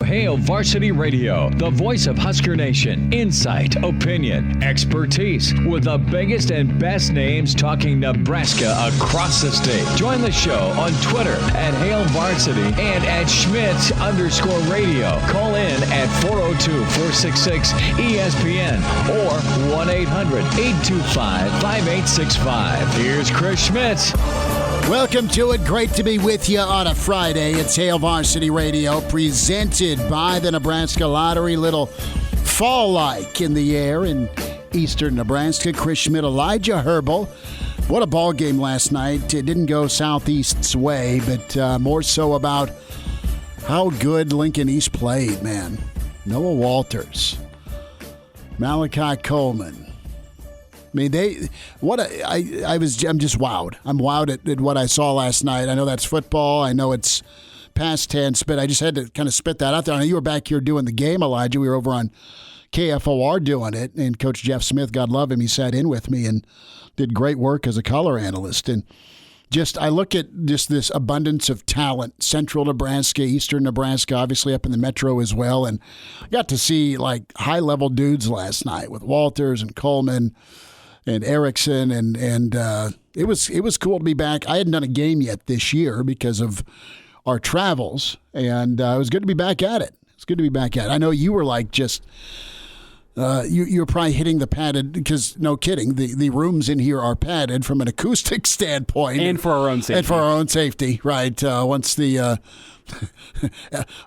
Hail Varsity Radio, the voice of Husker Nation. Insight, opinion, expertise, with the biggest and best names talking Nebraska across the state. Join the show on Twitter at Hail Varsity and at Schmidt_radio. Call in at 402-466-ESPN or 1-800-825-5865. Here's Chris Schmidt. Welcome to it. Great to be with you on a Friday. It's Hail Varsity Radio, presented by the Nebraska Lottery. Little fall-like in the air in eastern Nebraska. Chris Schmidt, Elijah Herbel. What a ball game last night. It didn't go Southeast's way, but more so about how good Lincoln East played, man. Noah Walters, Malachi Coleman. I mean, I'm just wowed. I'm wowed at what I saw last night. I know that's football. I know it's past tense, but I just had to kind of spit that out there. I know you were back here doing the game, Elijah. We were over on KFOR doing it, and Coach Jeff Smith, God love him, he sat in with me and did great work as a color analyst. And I look at just this abundance of talent, central Nebraska, eastern Nebraska, obviously up in the metro as well. And I got to see like high-level dudes last night with Walters and Coleman and Erickson, and it was cool to be back. I hadn't done a game yet this year because of our travels, and it was good to be back at it. It's good to be back at it. I know you were like just you were probably hitting the padded, because no kidding, the rooms in here are padded from an acoustic standpoint, and for our own safety, right? Once the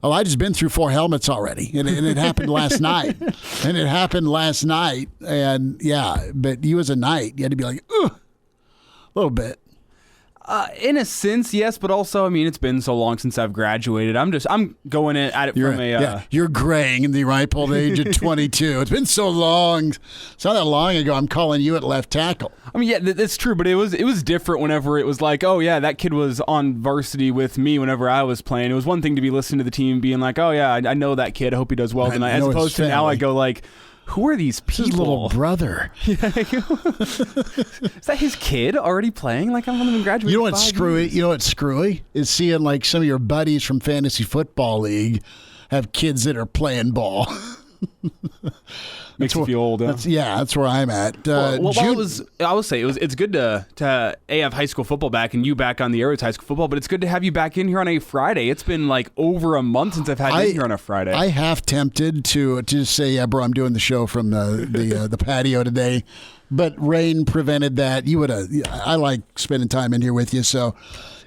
Elijah's been through 4 helmets already, and it happened last night. And yeah, but you as a knight, you had to be like, ugh, a little bit. In a sense, yes, but also, I mean, it's been so long since I've graduated. I'm going at it from you're graying in the ripe old age of 22. It's been so long. It's not that long ago. I'm calling you at left tackle. I mean, yeah, that's true, but it was different whenever it was like, oh yeah, that kid was on varsity with me whenever I was playing. It was one thing to be listening to the team being like, oh yeah, I know that kid. I hope he does well tonight. As opposed to now, I go like, who are these people? His little brother. Is that his kid already playing? Like, I'm going to graduate. You know what's screwy? You know what's screwy is seeing like some of your buddies from Fantasy Football League have kids that are playing ball. Makes you feel old. Huh? That's where I'm at. I will say it's good to have high school football back and you back on the air with high school football, but it's good to have you back in here on a Friday. It's been like over a month since I've had you in here on a Friday. I half tempted to just say, yeah, bro, I'm doing the show from the patio today, but rain prevented that. I like spending time in here with you, so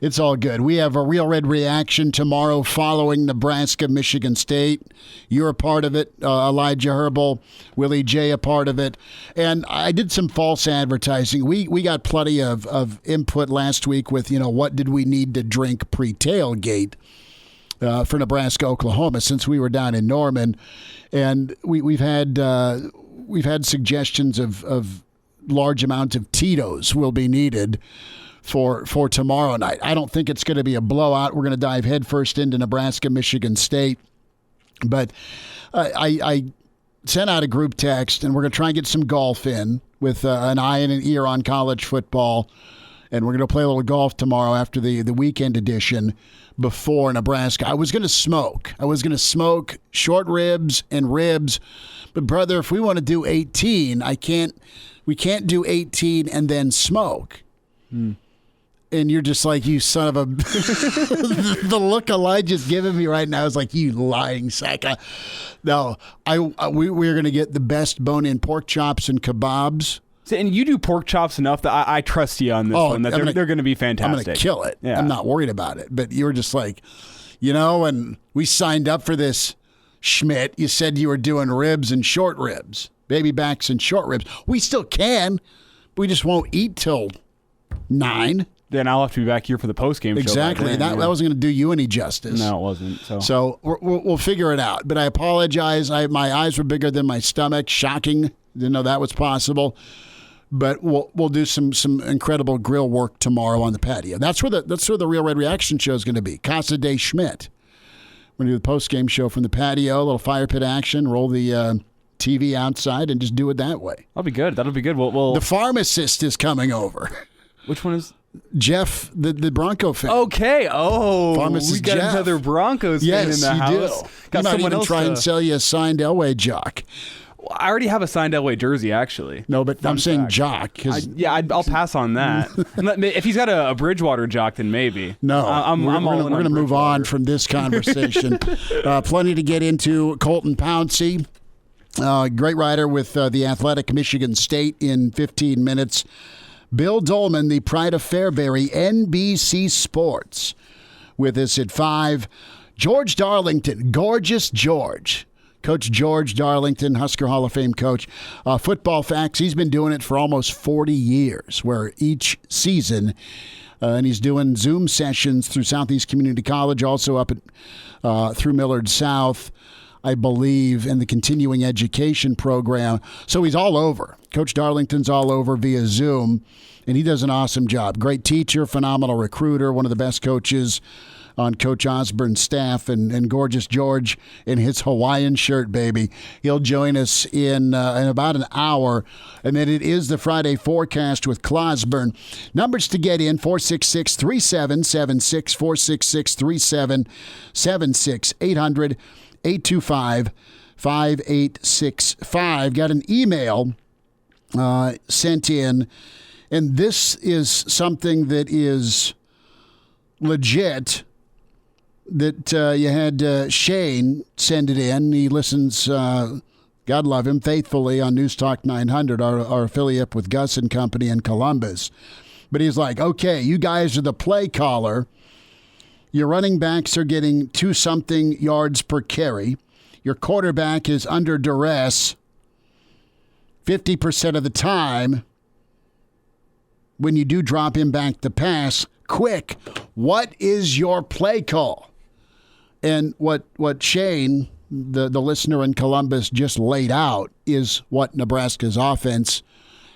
it's all good. We have a Real Red reaction tomorrow following Nebraska-Michigan State. You're a part of it, Elijah Herbel, Willie J a part of it. And I did some false advertising. We got plenty of input last week with, what did we need to drink pre-tailgate for Nebraska-Oklahoma since we were down in Norman. And we've had suggestions of large amounts of Tito's will be needed for tomorrow night. I don't think it's going to be a blowout. We're going to dive headfirst into Nebraska-Michigan State. But I sent out a group text, and we're going to try and get some golf in with an eye and an ear on college football. And we're going to play a little golf tomorrow after the weekend edition before Nebraska. I was going to smoke short ribs and ribs. But, brother, if we want to do 18, we can't do 18 and then smoke. And you're just like, you son of a... The look Elijah's giving me right now is like, you lying sack. No, we're going to get the best bone-in pork chops and kebabs. And you do pork chops enough that I trust you on this one. That they're going to be fantastic. I'm going to kill it. Yeah. I'm not worried about it. But you were just like, and we signed up for this, Schmidt. You said you were doing ribs and short ribs, baby backs and short ribs. We still can. But we just won't eat till 9. Then I'll have to be back here for the post-game show. Exactly. That wasn't going to do you any justice. No, it wasn't. So we'll figure it out. But I apologize. My eyes were bigger than my stomach. Shocking. Didn't know that was possible. But we'll do some incredible grill work tomorrow on the patio. That's where the Real Red Reaction show is going to be. Casa de Schmidt. We're going to do the post-game show from the patio, a little fire pit action, roll the TV outside, and just do it that way. That'll be good. Well, the pharmacist is coming over. Which one is? Jeff, the Bronco fan. Okay. Oh, Pharmacist we got Jeff. another Broncos fan in the house. Do. He might even try and sell you a signed Elway jock. I already have a signed Elway jersey, actually. No, but I'm saying jock. I'll pass on that. If he's got a Bridgewater jock, then maybe. No, we're going to move on from this conversation. Plenty to get into. Colton Pouncy, great writer with the Athletic Michigan State in 15 minutes. Bill Doleman, the pride of Fairbury, NBC Sports, with us at 5. George Darlington, Gorgeous George. Coach George Darlington, Husker Hall of Fame coach. Football Facts, he's been doing it for almost 40 years, where each season, and he's doing Zoom sessions through Southeast Community College, also up at through Millard South, I believe, in the continuing education program. So he's all over. Coach Darlington's all over via Zoom, and he does an awesome job. Great teacher, phenomenal recruiter, one of the best coaches on Coach Osborne's staff, and Gorgeous George in his Hawaiian shirt, baby. He'll join us in about an hour, and then it is the Friday forecast with Clauseborne. Numbers to get in, 466-3776, 466-3776, 800-825-5865. Got an email sent in, and this is something that is legit, that you had Shane send it in. He listens, God love him, faithfully on News Talk 900, our affiliate with Gus and Company in Columbus. But he's like, okay, you guys are the play caller. Your running backs are getting 2-something yards per carry. Your quarterback is under duress 50% of the time. When you do drop him back to pass, quick, what is your play call? And what Shane, the listener in Columbus, just laid out is what Nebraska's offense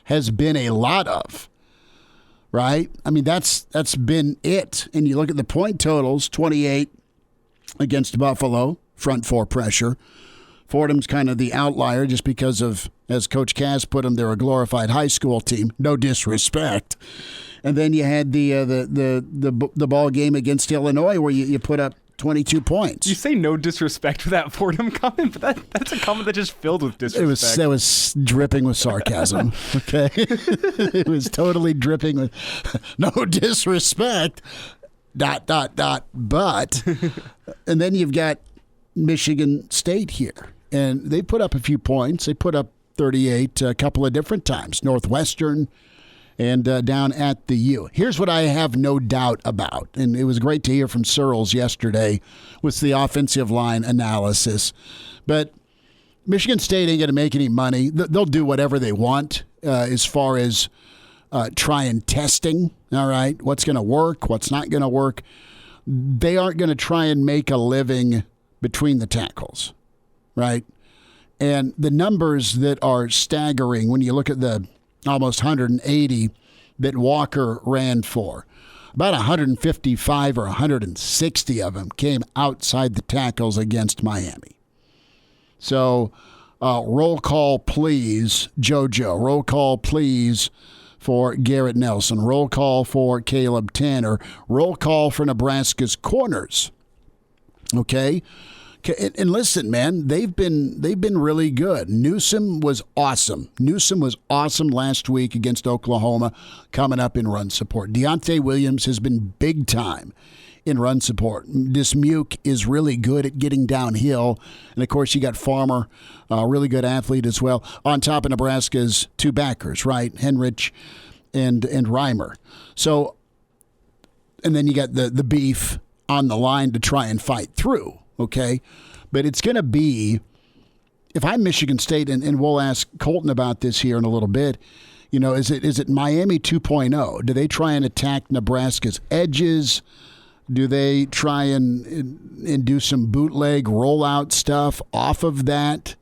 has been a lot of, right? I mean, that's been it. And you look at the point totals, 28 against Buffalo, front four pressure. Fordham's kind of the outlier just because of, as Coach Cass put them, they're a glorified high school team. No disrespect. And then you had the ball game against Illinois where you put up 22 points. You say no disrespect with that Fordham comment, but that's a comment that just filled with disrespect. That was dripping with sarcasm. Okay, it was totally dripping with no disrespect. ... But, and then you've got Michigan State here, and they put up a few points. They put up 38 a couple of different times. Northwestern. And down at the U. Here's what I have no doubt about, and it was great to hear from Searles yesterday with the offensive line analysis. But Michigan State ain't going to make any money. They'll do whatever they want as far as trying testing, all right? What's going to work, what's not going to work. They aren't going to try and make a living between the tackles, right? And the numbers that are staggering when you look at the almost 180 that Walker ran for. About 155 or 160 of them came outside the tackles against Miami. So roll call, please, JoJo. Roll call, please, for Garrett Nelson. Roll call for Caleb Tanner. Roll call for Nebraska's corners. Okay? And listen, man, they've been really good. Newsom was awesome. Newsom was awesome last week against Oklahoma, coming up in run support. Deontay Williams has been big time in run support. Dismuke is really good at getting downhill. And, of course, you got Farmer, a really good athlete as well, on top of Nebraska's two backers, right? Henrich and Reimer. So, and then you got the beef on the line to try and fight through. Okay, but it's going to be, if I'm Michigan State, and we'll ask Colton about this here in a little bit, you know, is it Miami 2.0? Do they try and attack Nebraska's edges? Do they try and do some bootleg rollout stuff off of that?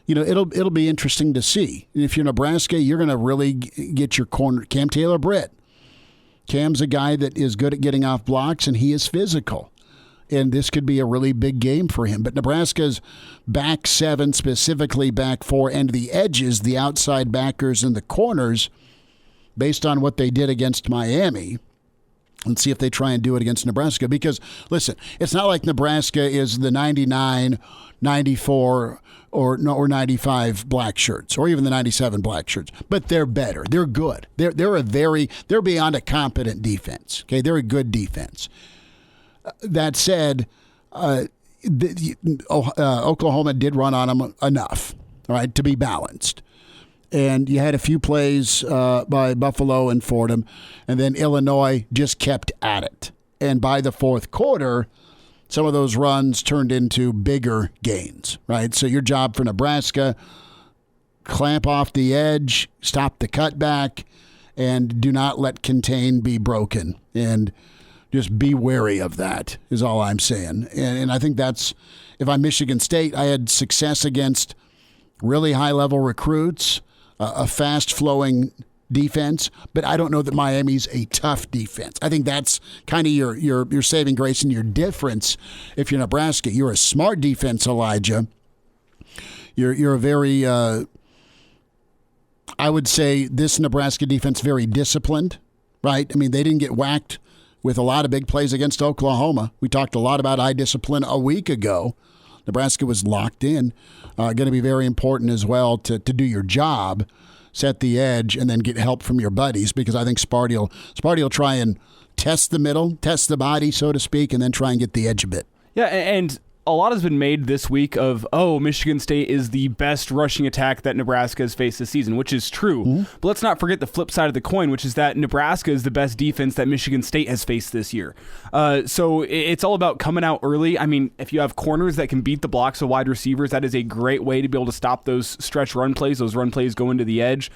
You know, it'll be interesting to see. If you're Nebraska, you're going to really get your corner. Cam Taylor-Britt. Cam's a guy that is good at getting off blocks, and he is physical. And this could be a really big game for him. But Nebraska's back seven, specifically back four, and the edges, the outside backers and the corners, based on what they did against Miami, and see if they try and do it against Nebraska. Because, listen, it's not like Nebraska is the 99, 94, or 95 black shirts, or even the 97 black shirts. But they're better. They're good. They're beyond a competent defense. Okay, they're a good defense. That said, Oklahoma did run on them enough, all right, to be balanced. And you had a few plays by Buffalo and Fordham, and then Illinois just kept at it. And by the fourth quarter, some of those runs turned into bigger gains, right? So your job for Nebraska, clamp off the edge, stop the cutback, and do not let contain be broken. And just be wary of that is all I'm saying. And I think that's, if I'm Michigan State, I had success against really high-level recruits, a fast-flowing defense, but I don't know that Miami's a tough defense. I think that's kind of your saving grace and your difference. If you're Nebraska, you're a smart defense, Elijah. You're a very, I would say this Nebraska defense very disciplined, right? I mean, they didn't get whacked with a lot of big plays against Oklahoma. We talked a lot about eye discipline a week ago. Nebraska was locked in. Going to be very important as well to do your job, set the edge, and then get help from your buddies, because I think Sparty will try and test the middle, test the body, so to speak, and then try and get the edge a bit. Yeah, and a lot has been made this week of, Michigan State is the best rushing attack that Nebraska has faced this season, which is true. Mm-hmm. But let's not forget the flip side of the coin, which is that Nebraska is the best defense that Michigan State has faced this year. So it's all about coming out early. I mean, if you have corners that can beat the blocks of wide receivers, that is a great way to be able to stop those stretch run plays. Those run plays go into the edge.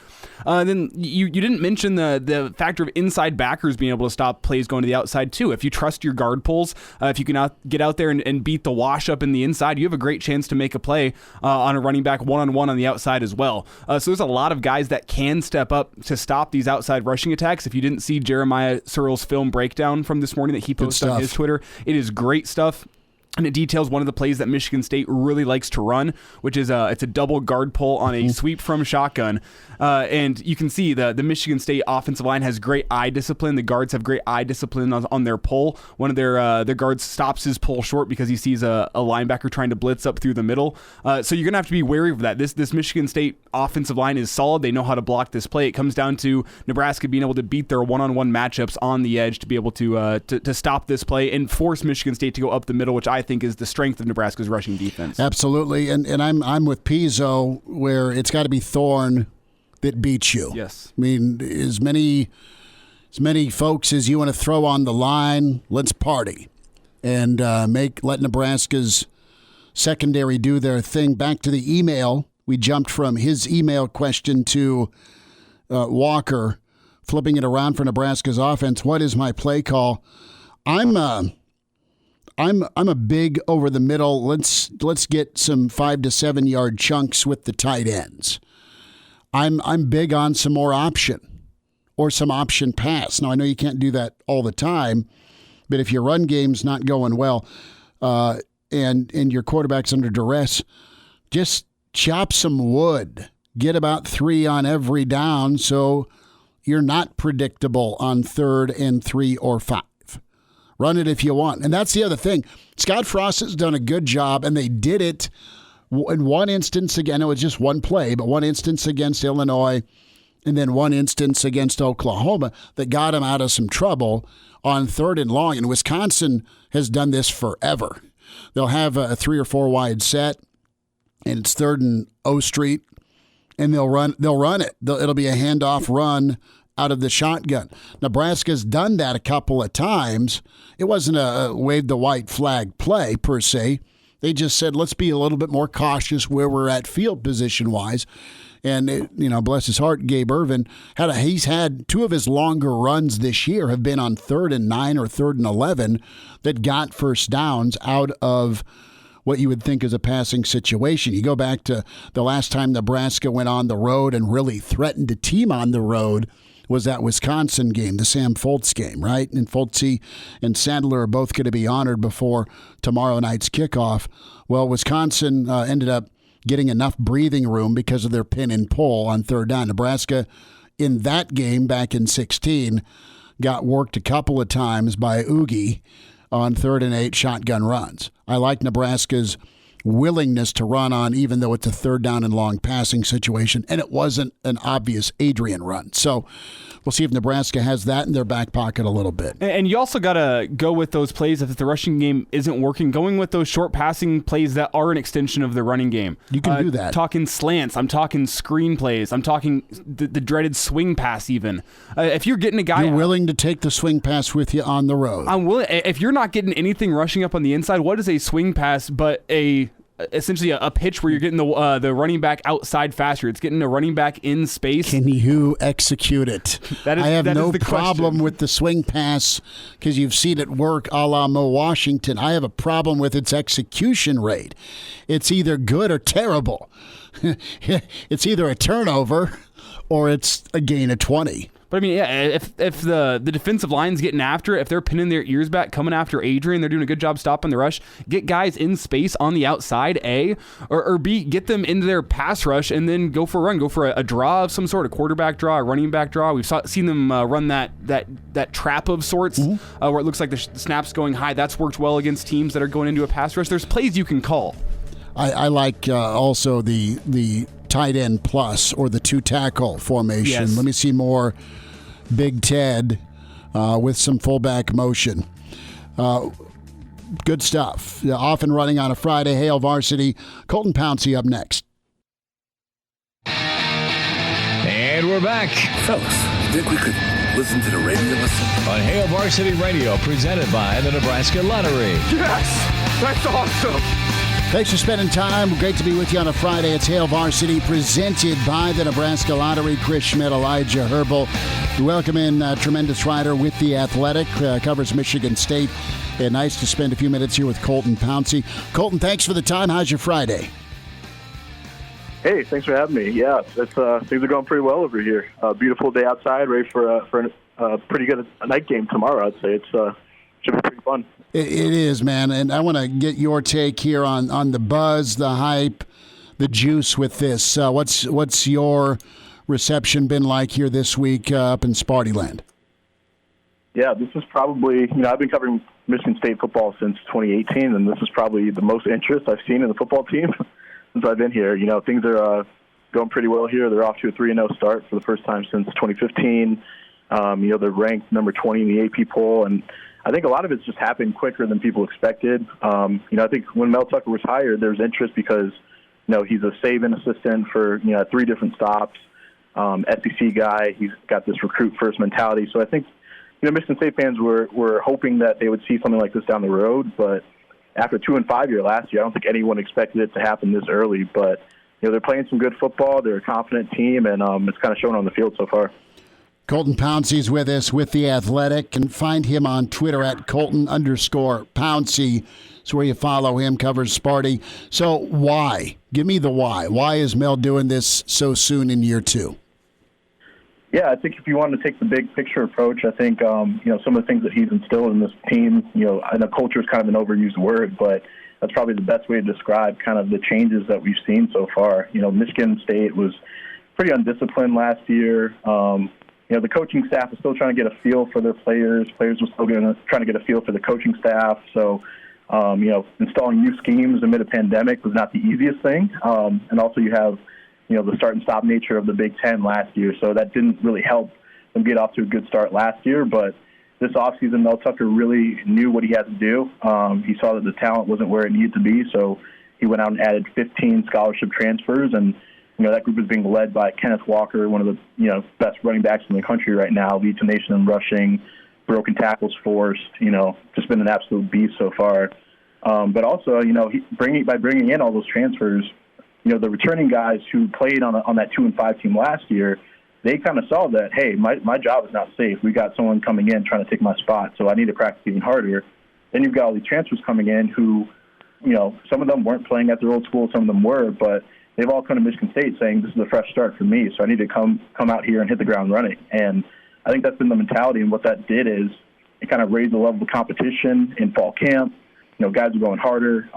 Then you didn't mention the factor of inside backers being able to stop plays going to the outside too. If you trust your guard pulls, if you can get out there and beat the wash up in the inside, you have a great chance to make a play on a running back one-on-one on the outside as well. So there's a lot of guys that can step up to stop these outside rushing attacks. If you didn't see Jeremiah Searle's film breakdown from this morning that he posted on his Twitter, it is great stuff. And it details one of the plays that Michigan State really likes to run, which is it's a double guard pull on a sweep from shotgun. And you can see the Michigan State offensive line has great eye discipline. The guards have great eye discipline on their pull. One of their guards stops his pull short because he sees a linebacker trying to blitz up through the middle. So you're going to have to be wary of that. This Michigan State offensive line is solid. They know how to block this play. It comes down to Nebraska being able to beat their one-on-one matchups on the edge to be able to stop this play and force Michigan State to go up the middle, which I think is the strength of Nebraska's rushing defense. Absolutely, and I'm with Pizzo, where it's got to be Thorne that beats you. Yes. I mean, as many folks as you want to throw on the line, let's party and let Nebraska's secondary do their thing. Back to the email, we jumped from his email question to Walker, flipping it around for Nebraska's offense. What is my play call? I'm a big over the middle. Let's get some 5 to 7 yard chunks with the tight ends. I'm big on some more option or some option pass. Now I know you can't do that all the time, but if your run game's not going well, and your quarterback's under duress, just chop some wood. Get about 3 on every down so you're not predictable on 3rd and 3 or 5. Run it if you want. And that's the other thing. Scott Frost has done a good job, and they did it in one instance. Again, it was just one play, but one instance against Illinois and then one instance against Oklahoma that got him out of some trouble on 3rd and long. And Wisconsin has done this forever. They'll have a 3 or 4 wide set, and it's 3rd and O Street, and they'll run it. It'll be a handoff run out of the shotgun. Nebraska's done that a couple of times. It wasn't a wave the white flag play per se. They just said, let's be a little bit more cautious where we're at field position-wise. And, bless his heart, Gabe Ervin, he's had 2 of his longer runs this year have been on 3rd and 9 or 3rd and 11 that got first downs out of what you would think is a passing situation. You go back to the last time Nebraska went on the road and really threatened to team on the road was that Wisconsin game, the Sam Foltz game, right? And Foltz and Sadler are both going to be honored before tomorrow night's kickoff. Well, Wisconsin ended up getting enough breathing room because of their pin and pull on 3rd down. Nebraska, in that game back in 2016, got worked a couple of times by Oogie on 3rd and 8 shotgun runs. I like Nebraska's willingness to run on, even though it's a 3rd down and long passing situation, and it wasn't an obvious Adrian run. So we'll see if Nebraska has that in their back pocket a little bit. And you also got to go with those plays if the rushing game isn't working, going with those short passing plays that are an extension of the running game. You can do that. Talking slants. I'm talking screen plays. I'm talking the dreaded swing pass even. If you're getting a guy... You're willing to take the swing pass with you on the road. I'm willing. If you're not getting anything rushing up on the inside, what is a swing pass but essentially a pitch where you're getting the running back outside faster? It's getting a running back in space. Can you execute it? I have no problem question with the swing pass because you've seen it work a la Mo Washington. I have a problem with its execution rate. It's either good or terrible. It's either a turnover or it's a gain of 20. But I mean, yeah, if the defensive line's getting after it, if they're pinning their ears back, coming after Adrian, they're doing a good job stopping the rush. Get guys in space on the outside, A, or B, get them into their pass rush and then go for a run, go for a draw of some sort, a quarterback draw, a running back draw. We've seen them run that trap of sorts where it looks like the snap's going high. That's worked well against teams that are going into a pass rush. There's plays you can call. I like also the tight end plus or the 2-tackle formation. Yes. Let me see more Big Ted with some fullback motion. Good stuff. Off and running on a Friday. Hail Varsity. Colton Pouncy up next. And we're back Fellas, think we could listen to the radio lesson? on Hail Varsity Radio, presented by the Nebraska Lottery. Yes! That's awesome! Thanks for spending time. Great to be with you on a Friday. It's Hail Varsity, presented by the Nebraska Lottery. Chris Schmidt, Elijah Herbel. We welcome in tremendous writer with The Athletic, covers Michigan State. And nice to spend a few minutes here with Colton Pouncy. Colton, thanks for the time. How's your Friday? Hey, thanks for having me. Yeah, things are going pretty well over here. Beautiful day outside, ready for a pretty good night game tomorrow, I'd say. It should be pretty fun. It is, man, and I want to get your take here on the buzz, the hype, the juice with this. What's your reception been like here this week up in Spartyland? Yeah, this is probably, I've been covering Michigan State football since 2018, and this is probably the most interest I've seen in the football team since I've been here. Things are going pretty well here. They're off to a 3-0 start for the first time since 2015. They're ranked number 20 in the AP poll, and I think a lot of it's just happened quicker than people expected. I think when Mel Tucker was hired, there was interest because, he's a Saban assistant for, 3 different stops, SEC guy. He's got this recruit-first mentality. So I think, Michigan State fans were hoping that they would see something like this down the road. But after 2-5 year last year, I don't think anyone expected it to happen this early. But, they're playing some good football. They're a confident team, and it's kind of shown on the field so far. Colton Pouncy's with us with The Athletic, and find him on Twitter at Colton_Pouncy. It's where you follow him, covers Sparty. So why? Give me the why. Why is Mel doing this so soon in year 2? Yeah, I think if you want to take the big picture approach, I think, some of the things that he's instilled in this team, I know culture is kind of an overused word, but that's probably the best way to describe kind of the changes that we've seen so far. Michigan State was pretty undisciplined last year. The coaching staff is still trying to get a feel for their players. Players were still trying to get a feel for the coaching staff. So, installing new schemes amid a pandemic was not the easiest thing. And also you have, the start and stop nature of the Big Ten last year. So that didn't really help them get off to a good start last year. But this offseason, Mel Tucker really knew what he had to do. He saw that the talent wasn't where it needed to be. So he went out and added 15 scholarship transfers, and that group is being led by Kenneth Walker, one of the best running backs in the country right now, leads the nation in rushing, broken tackles forced, just been an absolute beast so far. But also, by bringing in all those transfers, the returning guys who played on that 2-5 team last year, they kind of saw that, hey, my job is not safe. We got someone coming in trying to take my spot, so I need to practice even harder. Then you've got all these transfers coming in who, some of them weren't playing at their old school, some of them were, but they've all come to Michigan State saying, this is a fresh start for me, so I need to come out here and hit the ground running. And I think that's been the mentality, and what that did is it kind of raised the level of competition in fall camp. Guys are going harder.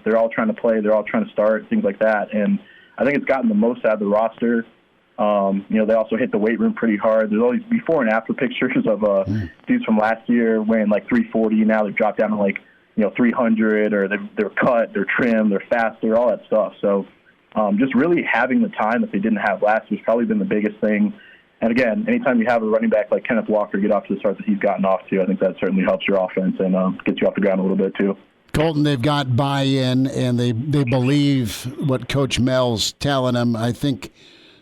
They're all trying to play. They're all trying to start, things like that. And I think it's gotten the most out of the roster. They also hit the weight room pretty hard. There's all these before and after pictures of dudes from last year weighing like 340. Now they've dropped down to like 300, or they're cut, they're trimmed, they're faster, all that stuff. So just really having the time that they didn't have last year has probably been the biggest thing. And again, anytime you have a running back like Kenneth Walker get off to the start that he's gotten off to, I think that certainly helps your offense and gets you off the ground a little bit too. Colton, they've got buy-in, and they believe what Coach Mel's telling them. I think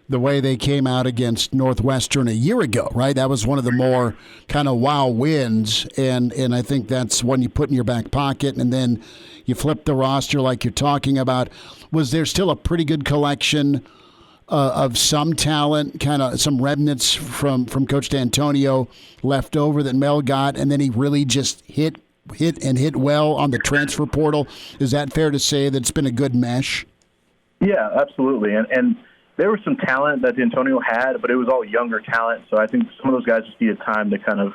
the way they came out against Northwestern a year ago, right? That was one of the more kind of wow wins, and I think that's one you put in your back pocket, and then you flip the roster like you're talking about. Was there still a pretty good collection of some talent, kind of some remnants from Coach D'Antonio left over that Mel got, and then he really just hit well on the transfer portal? Is that fair to say that it's been a good mesh? Yeah, absolutely. And there was some talent that D'Antonio had, but it was all younger talent. So I think some of those guys just needed time to kind of,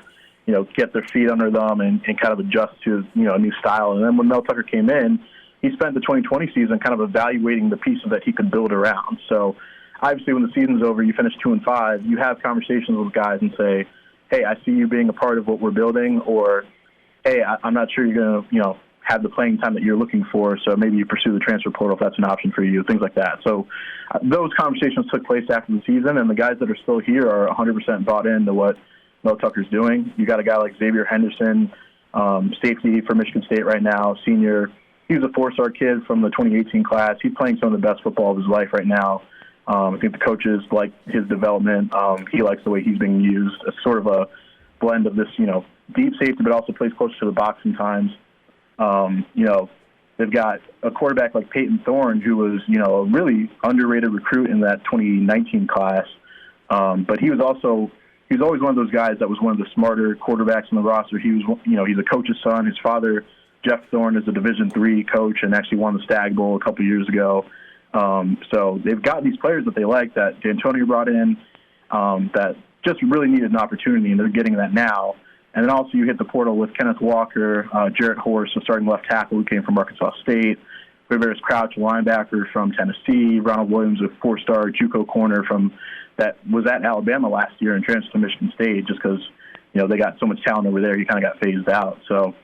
get their feet under them and kind of adjust to, a new style. And then when Mel Tucker came in, he spent the 2020 season kind of evaluating the pieces that he could build around. So obviously when the season's over, you finish 2-5, you have conversations with guys and say, hey, I see you being a part of what we're building, or, hey, I'm not sure you're going to, have the playing time that you're looking for, so maybe you pursue the transfer portal if that's an option for you, things like that. So those conversations took place after the season, and the guys that are still here are 100% bought into what Mel Tucker's doing. You got a guy like Xavier Henderson, safety for Michigan State right now, senior. He was a 4-star kid from the 2018 class. He's playing some of the best football of his life right now. I think the coaches like his development. He likes the way he's being used. It's sort of a blend of this, deep safety, but also plays close to the box sometimes. They've got a quarterback like Peyton Thorne, who was, a really underrated recruit in that 2019 class. But he's always one of those guys that was one of the smarter quarterbacks in the roster. He was, he's a coach's son. His father, Jeff Thorne, is a Division III coach and actually won the Stag Bowl a couple years ago. So they've got these players that they like that D'Antonio brought in that just really needed an opportunity, and they're getting that now. And then also you hit the portal with Kenneth Walker, Jarrett Horst, a starting left tackle who came from Arkansas State, Rivers Crouch, a linebacker from Tennessee, Ronald Williams, a 4-star JUCO corner that was at Alabama last year and transferred to Michigan State just because, they got so much talent over there, he kind of got phased out. So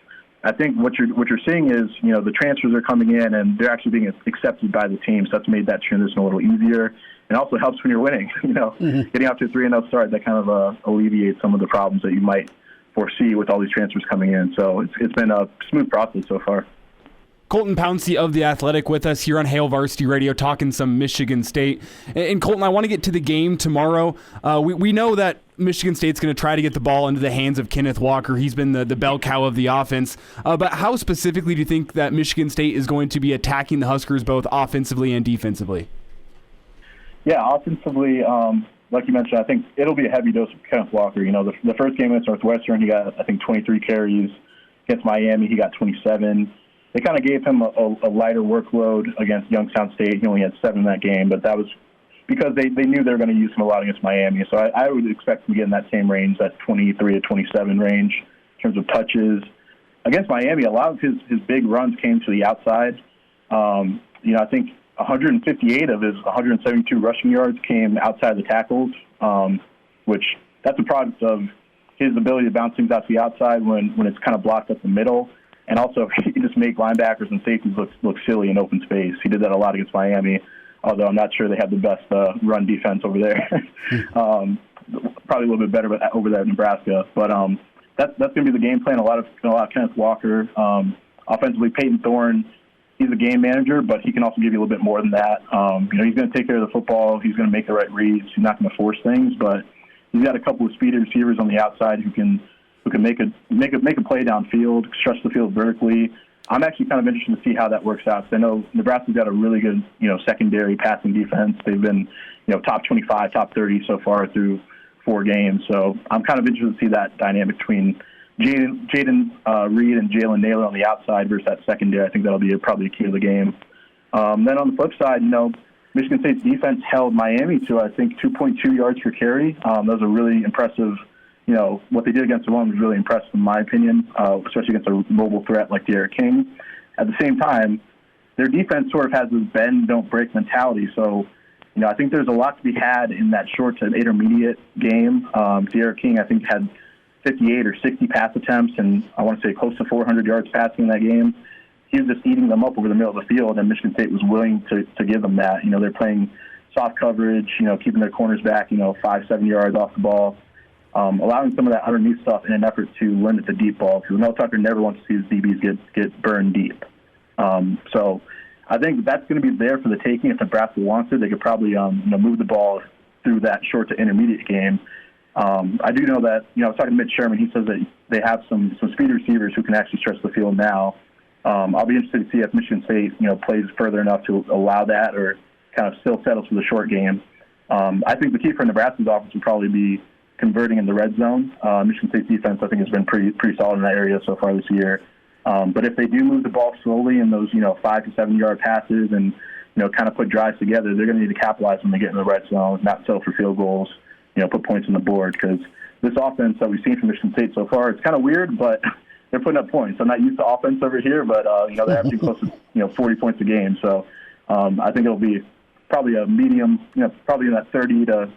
I think what you're seeing is, the transfers are coming in and they're actually being accepted by the team, so that's made that transition a little easier. And also helps when you're winning, getting out to a 3-0 start, that kind of alleviates some of the problems that you might foresee with all these transfers coming in. So it's been a smooth process so far. Colton Pouncy of The Athletic with us here on Hail Varsity Radio talking some Michigan State. And Colton, I want to get to the game tomorrow. We know that Michigan State's going to try to get the ball into the hands of Kenneth Walker. He's been the bell cow of the offense. But how specifically do you think that Michigan State is going to be attacking the Huskers both offensively and defensively? Yeah, offensively, like you mentioned, I think it'll be a heavy dose of Kenneth Walker. The first game against Northwestern, he got, I think, 23 carries. Against Miami, he got 27. They kind of gave him a lighter workload against Youngstown State. He only had 7 in that game, but that was because they knew they were going to use him a lot against Miami. So I would expect him to get in that same range, that 23 to 27 range in terms of touches. Against Miami, a lot of his big runs came to the outside. I think 158 of his 172 rushing yards came outside the tackles, which that's a product of his ability to bounce things out to the outside when it's kind of blocked up the middle. And also, he can just make linebackers and safeties look silly in open space. He did that a lot against Miami, although I'm not sure they have the best run defense over there. Probably a little bit better over there at Nebraska. But that's going to be the game plan. A lot of Kenneth Walker. Offensively, Peyton Thorne, he's a game manager, but he can also give you a little bit more than that. He's going to take care of the football. He's going to make the right reads. He's not going to force things, but he's got a couple of speedy receivers on the outside who can make a play downfield, stretch the field vertically. I'm actually kind of interested to see how that works out. Because I know Nebraska's got a really good, secondary passing defense. They've been, top 25, top 30 so far through 4 games. So I'm kind of interested to see that dynamic between Jaden Reed and Jalen Naylor on the outside versus that secondary. I think that'll be probably a key to the game. Then on the flip side, Michigan State's defense held Miami to, I think, 2.2 yards per carry. That was a really impressive. What they did against the run was really impressive in my opinion, especially against a mobile threat like Derek King. At the same time, their defense sort of has this bend, don't break mentality. So I think there's a lot to be had in that short to intermediate game. Sierra King, I think, had 58 or 60 pass attempts, and I want to say close to 400 yards passing in that game. He was just eating them up over the middle of the field, and Michigan State was willing to give them that. They're playing soft coverage, keeping their corners back, 5-7 yards off the ball, allowing some of that underneath stuff in an effort to limit the deep ball, because Mel Tucker never wants to see his DBs get burned deep. So I think that's going to be there for the taking. If Nebraska wants it, they could probably move the ball through that short to intermediate game. I do know that, I was talking to Mitch Sherman. He says that they have some speed receivers who can actually stretch the field now. I'll be interested to see if Michigan State, plays further enough to allow that or kind of still settles for the short game. I think the key for Nebraska's offense would probably be converting in the red zone. Michigan State's defense, I think, has been pretty solid in that area so far this year. But if they do move the ball slowly in those, 5 to 7 yard passes and, kind of put drives together, they're going to need to capitalize when they get in the red zone, not settle for field goals, put points on the board. Because this offense that we've seen from Michigan State so far, it's kind of weird, but they're putting up points. I'm not used to offense over here, but, they're averaging close to, 40 points a game. So I think it'll be probably a medium, probably in that 30 to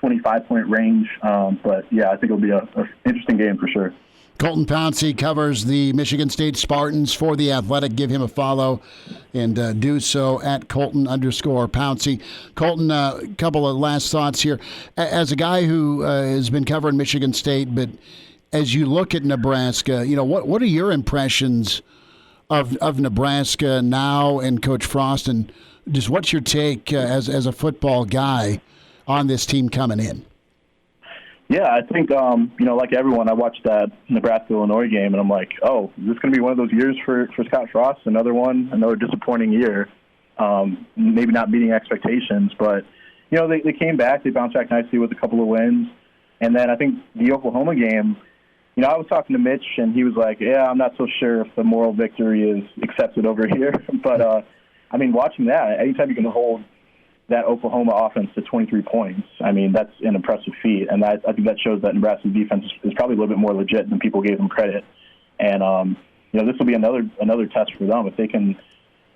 25-point range. But, yeah, I think it'll be an interesting game for sure. Colton Pouncy covers the Michigan State Spartans for The Athletic. Give him a follow and do so at Colton_Pouncy. Colton, a couple of last thoughts here. As a guy who has been covering Michigan State, but as you look at Nebraska, what are your impressions of Nebraska now and Coach Frost, and just what's your take as a football guy on this team coming in? Yeah, I think, like everyone, I watched that Nebraska-Illinois game, and I'm like, oh, is this going to be one of those years for Scott Frost? Another disappointing year, maybe not meeting expectations. But, they came back. They bounced back nicely with a couple of wins. And then I think the Oklahoma game, I was talking to Mitch, and he was like, yeah, I'm not so sure if the moral victory is accepted over here. But, watching that, anytime you can hold that Oklahoma offense to 23 points, that's an impressive feat. And I think that shows that Nebraska's defense is probably a little bit more legit than people gave them credit. And, this will be another test for them. If they can,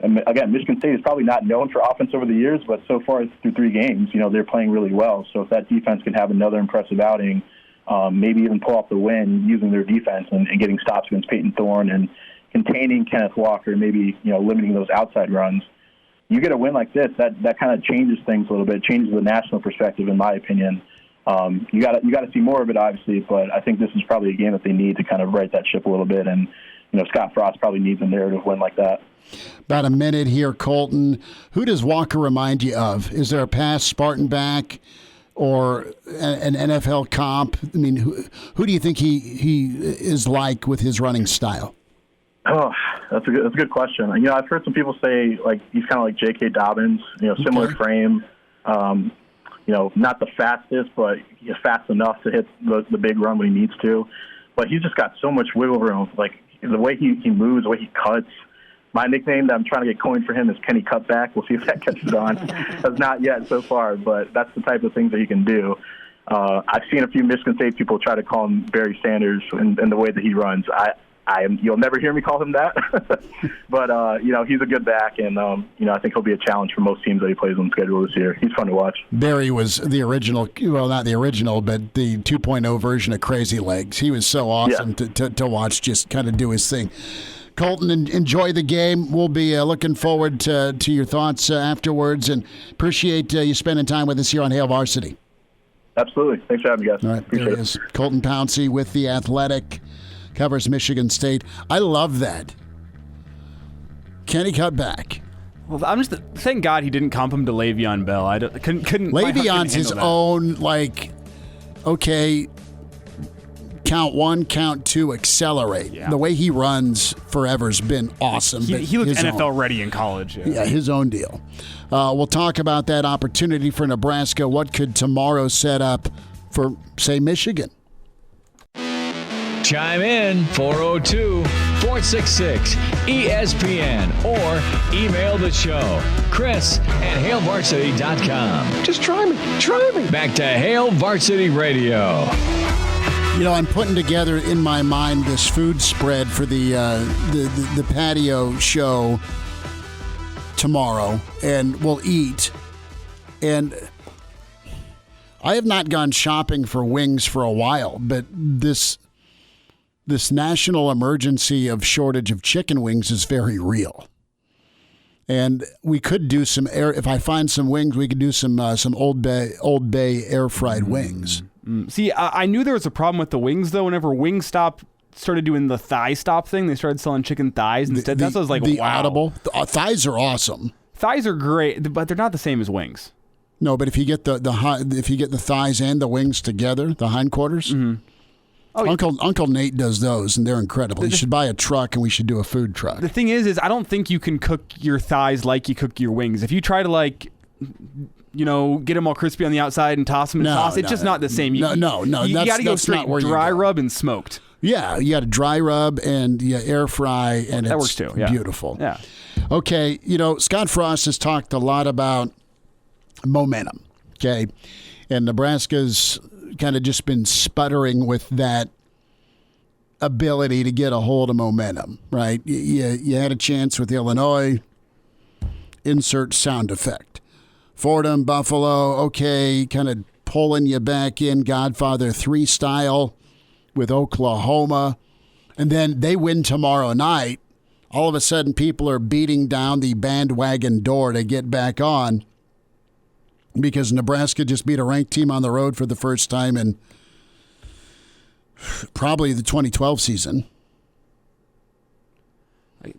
again, Michigan State is probably not known for offense over the years, but so far through 3 games, they're playing really well. So if that defense can have another impressive outing, maybe even pull off the win using their defense and getting stops against Peyton Thorne and containing Kenneth Walker, maybe, limiting those outside runs, you get a win like this, that kind of changes things a little bit, changes the national perspective, in my opinion. You got to see more of it, obviously, but I think this is probably a game that they need to kind of right that ship a little bit, and Scott Frost probably needs a narrative win like that. About a minute here, Colton. Who does Walker remind you of? Is there a past Spartan back or an NFL comp? Who do you think he is like with his running style? Oh, that's a good question. I've heard some people say he's kind of like J.K. Dobbins, similar frame. Not the fastest, but he's fast enough to hit the big run when he needs to. But he's just got so much wiggle room. The way he moves, the way he cuts. My nickname that I'm trying to get coined for him is Kenny Cutback. We'll see if that catches on. That's not yet so far, but that's the type of things that he can do. I've seen a few Michigan State people try to call him Barry Sanders in the way that he runs. You'll never hear me call him that, but he's a good back, and I think he'll be a challenge for most teams that he plays on the schedule this year. He's fun to watch. Barry was the original, well, not the original, but the 2.0 version of Crazy Legs. He was so awesome to watch, just kind of do his thing. Colton, enjoy the game. We'll be looking forward to your thoughts afterwards, and appreciate you spending time with us here on Hail Varsity. Absolutely. Thanks for having me, guys. All right, there he is. Colton Pouncy with The Athletic. Covers Michigan State. I love that. Kenny Cutback. Well, thank God he didn't comp him to Le'Veon Bell. Couldn't. Le'Veon's his own, okay, count 1, count 2, accelerate. Yeah. The way he runs forever's been awesome. He looked NFL ready in college. Yeah, his own deal. We'll talk about that opportunity for Nebraska. What could tomorrow set up for, say, Michigan? Chime in 402-466-ESPN or email the show, Chris@HailVarsity.com. Just try me. Back to Hail Varsity Radio. I'm putting together in my mind this food spread for the patio show tomorrow, and we'll eat. And I have not gone shopping for wings for a while, but this national emergency of shortage of chicken wings is very real. And we could do if I find some wings, we could do some Old Bay air fried wings. See, I knew there was a problem with the wings, though. Whenever Wingstop started doing the thigh stop thing, they started selling chicken thighs instead. That's what I was like, the wow. Audible. Thighs are awesome. Thighs are great, but they're not the same as wings. No, but if you get the thighs and the wings together, the hindquarters, Uncle Nate does those, and they're incredible. You should buy a truck, and we should do a food truck. The thing is I don't think you can cook your thighs like you cook your wings. If you try to get them all crispy on the outside and toss them in sauce, it's just not the same. You got to go straight dry rub and smoked. Yeah, you got to dry rub and air fry, and that it's works too. Yeah. Beautiful. Yeah. Okay, Scott Frost has talked a lot about momentum, okay? And Nebraska's kind of just been sputtering with that ability to get a hold of momentum, right? You had a chance with Illinois. Insert sound effect. Fordham, Buffalo, okay, kind of pulling you back in Godfather 3 style with Oklahoma. And then they win tomorrow night. All of a sudden, people are beating down the bandwagon door to get back on because Nebraska just beat a ranked team on the road for the first time in probably the 2012 season.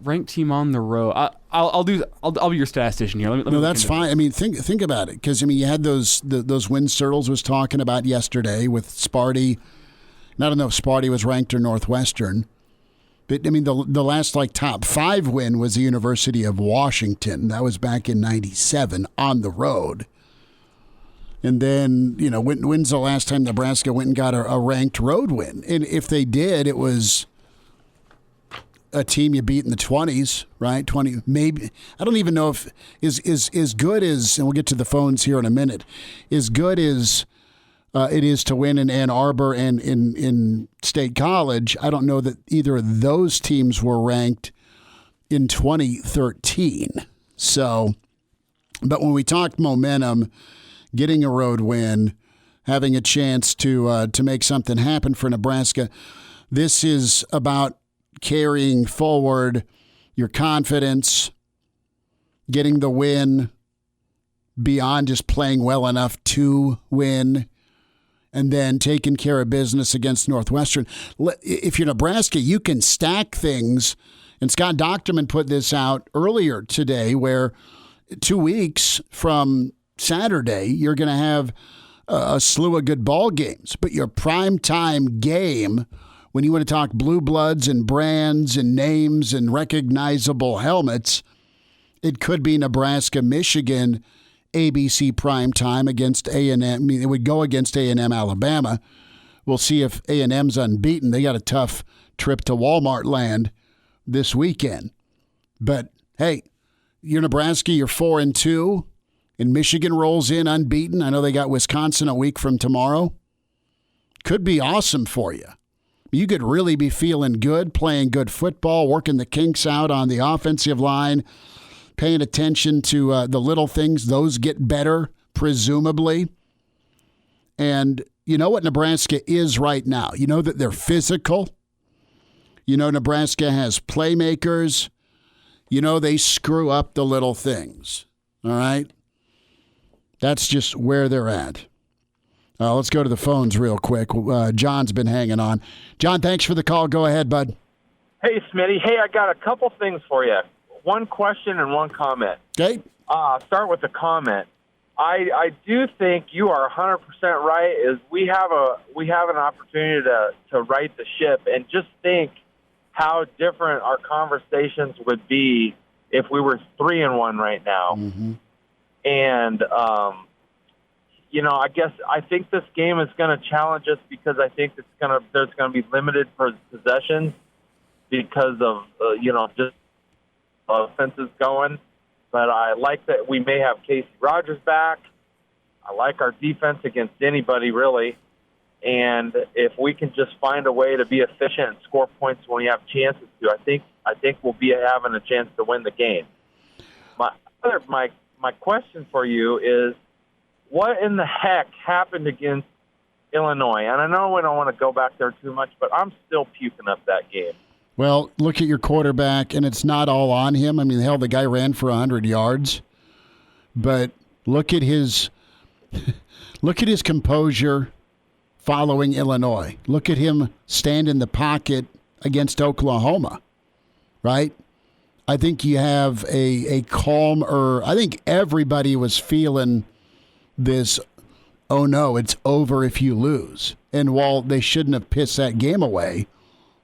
Ranked team on the road. I'll be your statistician here. Let me that's fine. I mean, think about it, because you had those wins Searles was talking about yesterday with Sparty. And I don't know if Sparty was ranked or Northwestern, but I mean the last top 5 win was the University of Washington. That was back in '97 on the road. And then, when's the last time Nebraska went and got a ranked road win? And if they did, it was a team you beat in the 20s, right? 20, maybe. I don't even know if is good as, and we'll get to the phones here in a minute, as good as it is to win in Ann Arbor and in State College. I don't know that either of those teams were ranked in 2013. So, but when we talked momentum, getting a road win, having a chance to make something happen for Nebraska, this is about carrying forward your confidence, getting the win beyond just playing well enough to win, and then taking care of business against Northwestern. If you're Nebraska, you can stack things, and Scott Docterman put this out earlier today, where 2 weeks from Saturday, you're going to have a slew of good ball games. But your primetime game, when you want to talk blue bloods and brands and names and recognizable helmets, it could be Nebraska-Michigan ABC primetime against A&M. I mean, it would go against A&M Alabama. We'll see if A&M's unbeaten. They got a tough trip to Walmart land this weekend. But, hey, you're Nebraska, you're 4-2. And Michigan rolls in unbeaten. I know they got Wisconsin a week from tomorrow. Could be awesome for you. You could really be feeling good, playing good football, working the kinks out on the offensive line, paying attention to the little things. Those get better, presumably. And you know what Nebraska is right now. You know that they're physical. You know Nebraska has playmakers. You know they screw up the little things. All right? That's just where they're at. Let's go to the phones real quick. John's been hanging on. John, thanks for the call. Go ahead, bud. Hey, Smitty. Hey, I got a couple things for you. One question and one comment. Okay. Start with the comment. I do think you are 100% right. Is we have an opportunity to right the ship, and just think how different our conversations would be if we were 3-1 right now. Mm-hmm. And, I think this game is going to challenge us because I think there's going to be limited possessions because of, just offenses going. But I like that we may have Casey Rogers back. I like our defense against anybody, really. And if we can just find a way to be efficient and score points when we have chances to, I think we'll be having a chance to win the game. My question for you is, what in the heck happened against Illinois? And I know we don't want to go back there too much, but I'm still puking up that game. Well, look at your quarterback, and it's not all on him. I mean, hell, the guy ran for 100 yards. But look at his composure following Illinois. Look at him stand in the pocket against Oklahoma, right? I think you have a calmer. I think everybody was feeling this, oh no, it's over if you lose. And while they shouldn't have pissed that game away,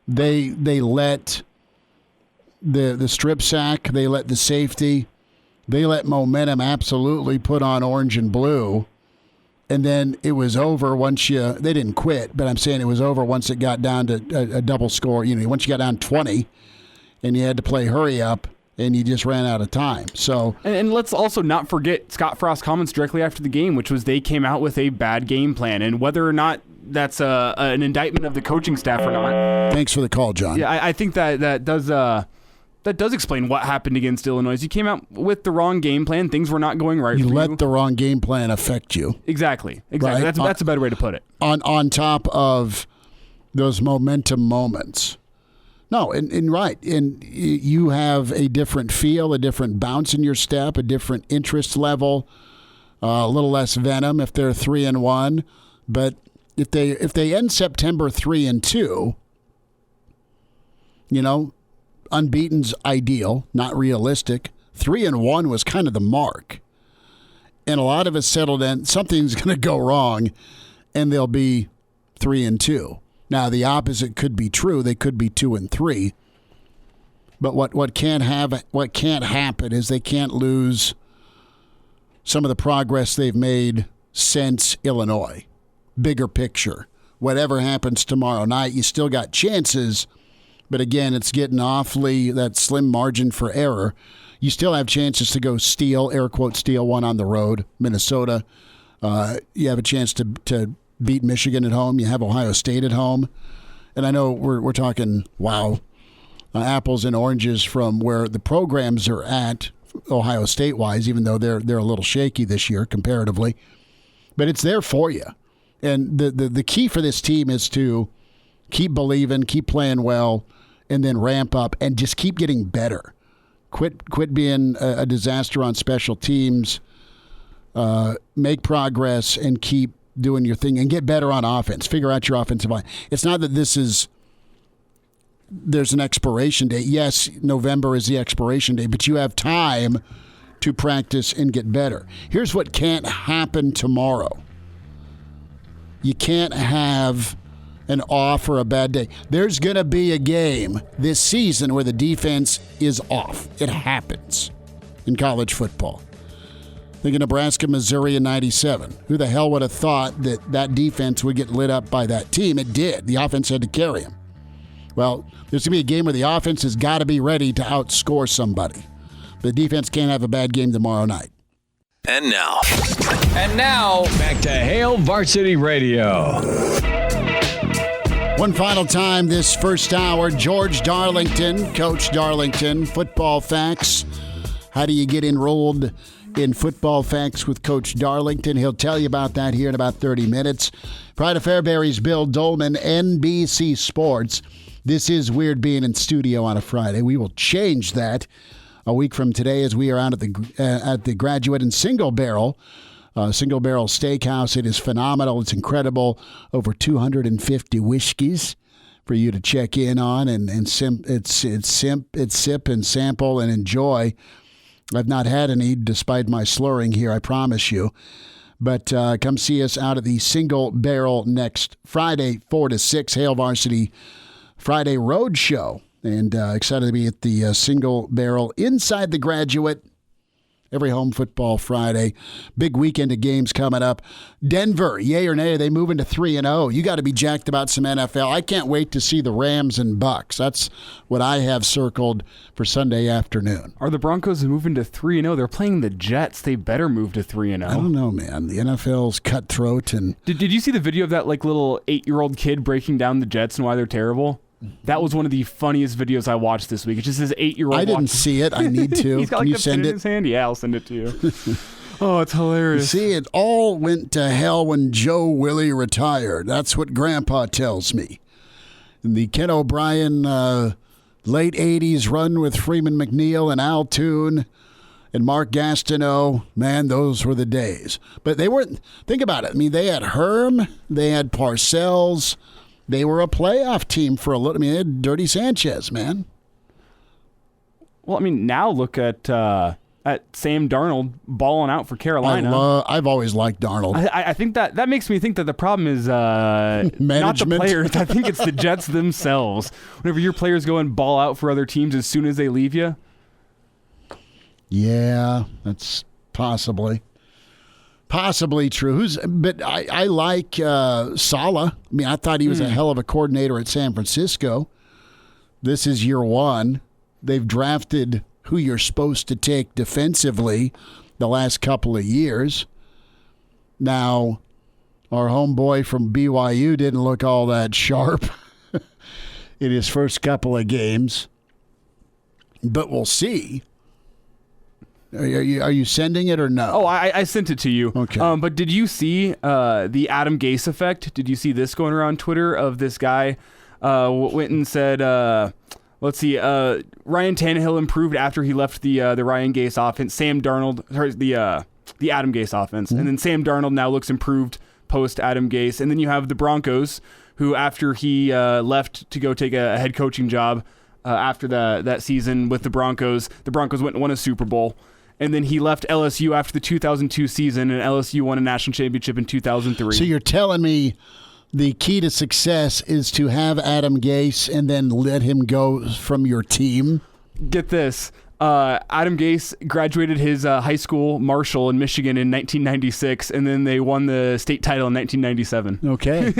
they let the strip sack, they let the safety, they let momentum absolutely put on orange and blue. And then it was over once they didn't quit, but I'm saying it was over once it got down to a double score. Once you got down 20 and you had to play hurry up and you just ran out of time. So and let's also not forget Scott Frost's comments directly after the game, which was they came out with a bad game plan. And whether or not that's an indictment of the coaching staff or not. Thanks for the call, John. Yeah, I think that does explain what happened against Illinois. You came out with the wrong game plan. Things were not going right for you. You let the wrong game plan affect you. Exactly. Right? That's a better way to put it. On top of those momentum moments. No, and right. And you have a different feel, a different bounce in your step, a different interest level, a little less venom if they're 3-1. But if they end September 3-2, unbeaten's ideal, not realistic. 3-1 was kind of the mark. And a lot of us settled in, something's going to go wrong, and they'll be 3-2. Now, the opposite could be true. They could be 2-3. But what can't happen is they can't lose some of the progress they've made since Illinois. Bigger picture. Whatever happens tomorrow night, you still got chances. But again, it's getting awfully that slim margin for error. You still have chances to go steal, air quote, steal one on the road. Minnesota, you have a chance to beat Michigan at home. You have Ohio State at home. And I know we're talking, apples and oranges from where the programs are at Ohio State-wise, even though they're a little shaky this year comparatively. But it's there for you. And the key for this team is to keep believing, keep playing well, and then ramp up and just keep getting better. Quit being a disaster on special teams. Make progress and keep doing your thing and get better on offense. Figure out your offensive line. It's not that there's an expiration date. Yes, November is the expiration date, but you have time to practice and get better. Here's what can't happen tomorrow. You can't have an off or a bad day. There's going to be a game this season where the defense is off. It happens in college football. Think of Nebraska, Missouri in 97. Who the hell would have thought that defense would get lit up by that team? It did. The offense had to carry them. Well, there's going to be a game where the offense has got to be ready to outscore somebody. The defense can't have a bad game tomorrow night. And now, back to Hail Varsity Radio. One final time this first hour, George Darlington, Coach Darlington, Football Facts. How do you get enrolled in Football Facts with Coach Darlington? He'll tell you about that here in about 30 minutes. Pride of Fairbury's Bill Doleman, NBC Sports. This is weird being in studio on a Friday. We will change that a week from today as we are out at the Graduate and Single Barrel Steakhouse. It is phenomenal. It's incredible. Over 250 whiskeys for you to check in on and sip and sample and enjoy. I've not had any, despite my slurring here, I promise you. But come see us out at the Single Barrel next Friday, 4 to 6, Hail Varsity Friday Road Show. And excited to be at the Single Barrel inside the Graduate every home football Friday. Big weekend of games coming up. Denver, yay or nay, are they moving to 3-0? You got to be jacked about some NFL. I can't wait to see the Rams and Bucks. That's what I have circled for Sunday afternoon. Are the Broncos moving to 3-0? They're playing the Jets. They better move to 3-0. I don't know, man. The NFL's cutthroat. And Did you see the video of that little 8-year-old kid breaking down the Jets and why they're terrible? That was one of the funniest videos I watched this week. It's just this 8-year-old. I didn't see it. I need to. He's got Can you the send pen it? in his hand. Yeah, I'll send it to you. Oh, it's hilarious. See, it all went to hell when Joe Willie retired. That's what Grandpa tells me. In the Ken O'Brien late 80s run with Freeman McNeil and Al Toon and Mark Gastineau, man, those were the days. But they weren't, think about it. I mean, they had Herm, they had Parcells. They were a playoff team for a little. I mean, they had Dirty Sanchez, man. Well, I mean, now look at Sam Darnold balling out for Carolina. I've always liked Darnold. I think that makes me think that the problem is not the players. I think it's the Jets themselves. Whenever your players go and ball out for other teams as soon as they leave you. Yeah, that's possibly true. But I like Saleh. I mean, I thought he was a hell of a coordinator at San Francisco. This is year one. They've drafted who you're supposed to take defensively the last couple of years. Now, our homeboy from BYU didn't look all that sharp in his first couple of games, but we'll see. Are you sending it or no? Oh, I sent it to you. Okay. But did you see the Adam Gase effect? Did you see this going around Twitter of this guy went and said... let's see. Ryan Tannehill improved after he left the Ryan Gase offense. Sam Darnold, the Adam Gase offense, and then Sam Darnold now looks improved post Adam Gase. And then you have the Broncos, who after he left to go take a head coaching job after that season with the Broncos went and won a Super Bowl. And then he left LSU after the 2002 season, and LSU won a national championship in 2003. So you're telling me the key to success is to have Adam Gase and then let him go from your team? Get this. Adam Gase graduated his high school marshal in Michigan in 1996, and then they won the state title in 1997. Okay.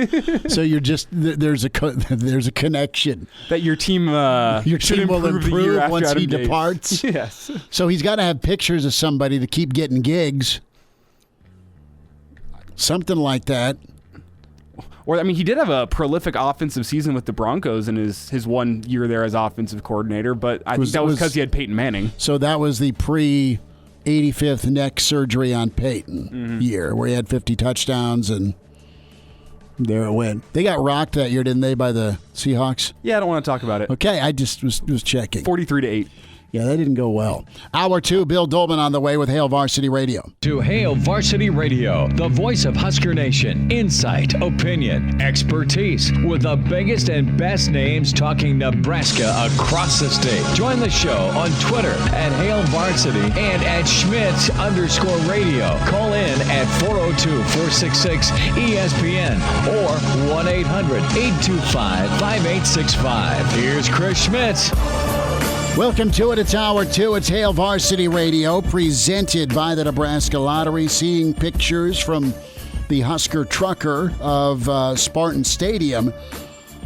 So you're just there's a connection that your team will improve once Adam he Gase departs. Yes. So he's got to have pictures of somebody to keep getting gigs. Something like that. Or, I mean, he did have a prolific offensive season with the Broncos in his 1 year there as offensive coordinator, but I think that was because he had Peyton Manning. So that was the pre-85th neck surgery on Peyton year, where he had 50 touchdowns, and there it went. They got rocked that year, didn't they, by the Seahawks? Yeah, I don't want to talk about it. Okay, I just was checking. 43-8. Yeah, that didn't go well. Hour 2, Bill Doleman on the way with Hail Varsity Radio. To Hail Varsity Radio, the voice of Husker Nation. Insight, opinion, expertise, with the biggest and best names talking Nebraska across the state. Join the show on Twitter at Hail Varsity and at Schmidt_radio. Call in at 402-466-ESPN or 1-800-825-5865. Here's Chris Schmidt. Welcome to it. It's Hour 2. It's Hail Varsity Radio, presented by the Nebraska Lottery. Seeing pictures from the Husker trucker of Spartan Stadium.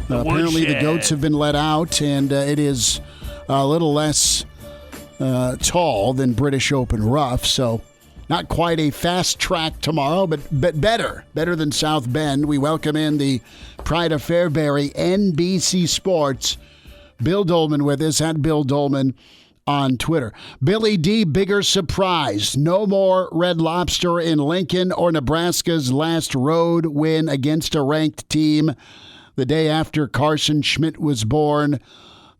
Apparently the goats have been let out, and it is a little less tall than British Open Rough, so not quite a fast track tomorrow, but better than South Bend. We welcome in the Pride of Fairbury, NBC Sports, Bill Doleman with us, at Bill Doleman on Twitter. Billy D, bigger surprise. No more Red Lobster in Lincoln or Nebraska's last road win against a ranked team the day after Carson Schmidt was born,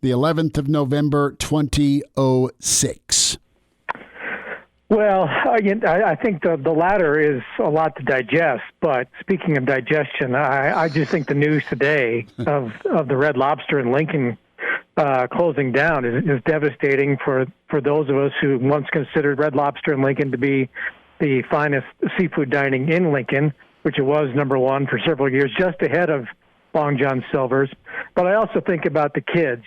the 11th of November, 2006. Well, again, I think the latter is a lot to digest. But speaking of digestion, I just think the news today of the Red Lobster in Lincoln closing down is devastating for those of us who once considered Red Lobster in Lincoln to be the finest seafood dining in Lincoln, which it was number one for several years, just ahead of Long John Silver's. But I also think about the kids,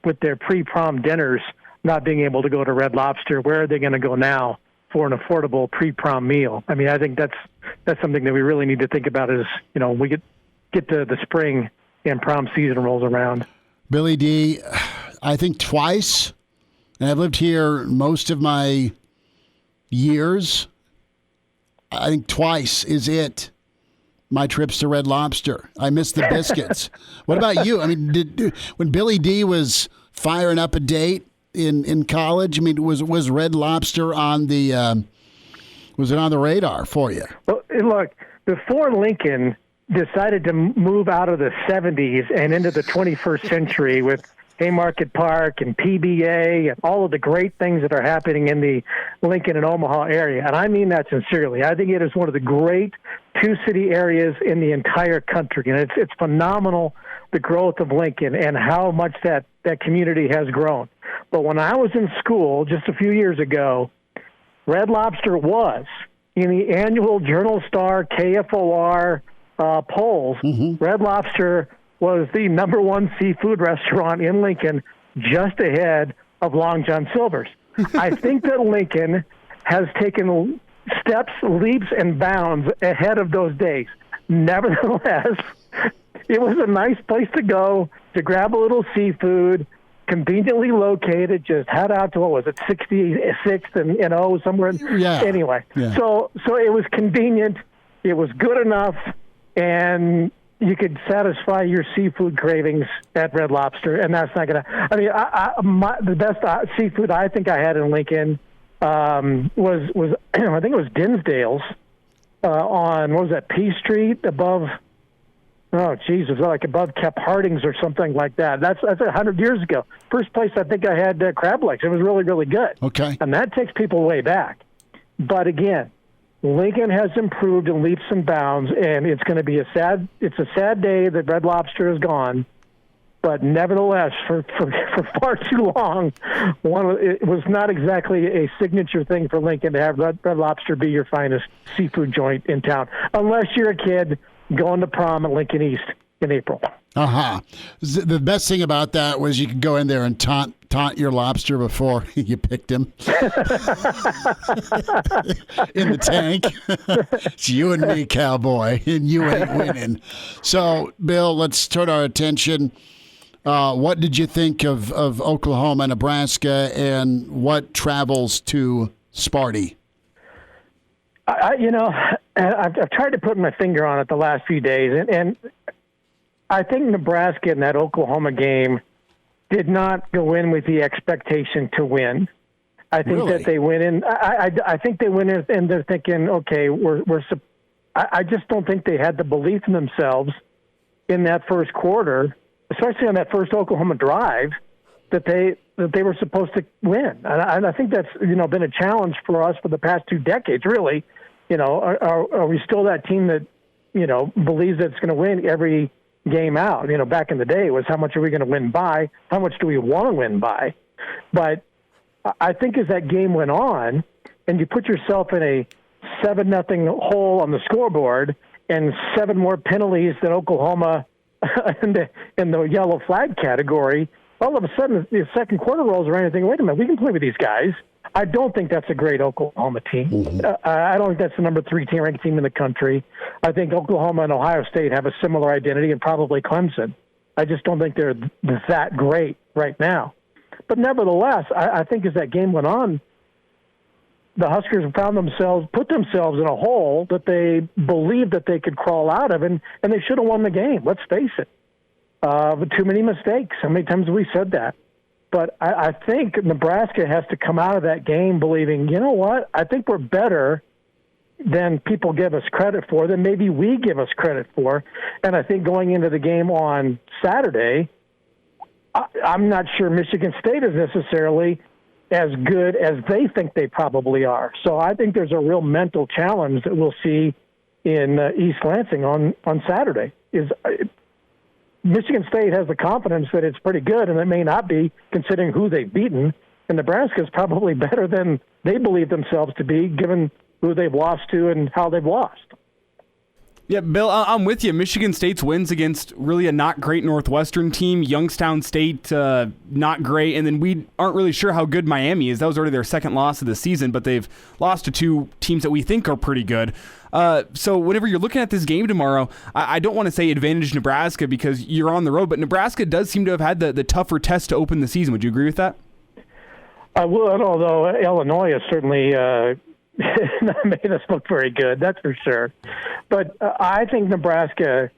with their pre-prom dinners not being able to go to Red Lobster. Where are they going to go now for an affordable pre-prom meal? I mean, I think that's something that we really need to think about as, we get to the spring and prom season rolls around. Billy D, I think twice, and I've lived here most of my years. I think twice is it. My trips to Red Lobster. I miss the biscuits. What about you? I mean, when Billy D was firing up a date in college, I mean, was Red Lobster on the Was it on the radar for you? Well, look, before Lincoln decided to move out of the 70s and into the 21st century with Haymarket Park and PBA and all of the great things that are happening in the Lincoln and Omaha area, and I mean that sincerely. I think it is one of the great two-city areas in the entire country, and it's phenomenal, the growth of Lincoln and how much that community has grown. But when I was in school just a few years ago, Red Lobster was in the annual Journal-Star KFOR polls. Mm-hmm. Red Lobster was the number one seafood restaurant in Lincoln, just ahead of Long John Silver's. I think that Lincoln has taken steps, leaps, and bounds ahead of those days. Nevertheless, it was a nice place to go to grab a little seafood, conveniently located, just head out to, what was it, 66th and O, somewhere. Anyway, yeah. So it was convenient, it was good enough, and you could satisfy your seafood cravings at Red Lobster, and that's not going to. I mean, the best seafood I think I had in Lincoln was I think it was Dinsdale's on, what was that, P Street above. Oh, Jesus, like above Kep Harding's or something like that. That's 100 years ago. First place I think I had crab legs. It was really, really good. Okay, and that takes people way back. But again, Lincoln has improved in leaps and bounds, and it's going to be a sad day that Red Lobster is gone. But nevertheless, for far too long, it was not exactly a signature thing for Lincoln to have Red Lobster be your finest seafood joint in town, unless you're a kid going to prom at Lincoln East in April. The best thing about that was you could go in there and taunt your lobster before you picked him in the tank. It's you and me, cowboy, and you ain't winning. So, Bill, let's turn our attention. What did you think of Oklahoma, Nebraska, and what travels to Sparty? I've tried to put my finger on it the last few days, and I think Nebraska in that Oklahoma game did not go in with the expectation to win. I think that they went in. I think they went in and they're thinking, okay, I just don't think they had the belief in themselves in that first quarter, especially on that first Oklahoma drive, that they were supposed to win. And I think that's been a challenge for us for the past 2 decades. Really, are we still that team that believes that it's going to win every game out? Back in the day, it was how much are we going to win by? How much do we want to win by? But I think as that game went on, and you put yourself in a 7-0 hole on the scoreboard, and 7 more penalties than Oklahoma in the yellow flag category, all of a sudden the second quarter rolls around and think, wait a minute, we can play with these guys. I don't think that's a great Oklahoma team. Mm-hmm. I don't think that's the number 3 ranked team in the country. I think Oklahoma and Ohio State have a similar identity, and probably Clemson. I just don't think they're that great right now. But nevertheless, I think as that game went on, the Huskers put themselves in a hole that they believed that they could crawl out of, and they should have won the game. Let's face it. But too many mistakes. How many times have we said that? But I think Nebraska has to come out of that game believing, you know what, I think we're better than people give us credit for, than maybe we give us credit for. And I think going into the game on Saturday, I'm not sure Michigan State is necessarily as good as they think they probably are. So I think there's a real mental challenge that we'll see in East Lansing on Saturday. Michigan State has the confidence that it's pretty good, and it may not be, considering who they've beaten. And Nebraska is probably better than they believe themselves to be, given who they've lost to and how they've lost. Yeah, Bill, I'm with you. Michigan State's wins against really a not great Northwestern team, Youngstown State, not great, and then we aren't really sure how good Miami is. That was already their second loss of the season, but they've lost to 2 teams that we think are pretty good. So whenever you're looking at this game tomorrow, I don't want to say advantage Nebraska because you're on the road, but Nebraska does seem to have had the tougher test to open the season. Would you agree with that? Well, although Illinois has certainly made us look very good, that's for sure. But I think Nebraska,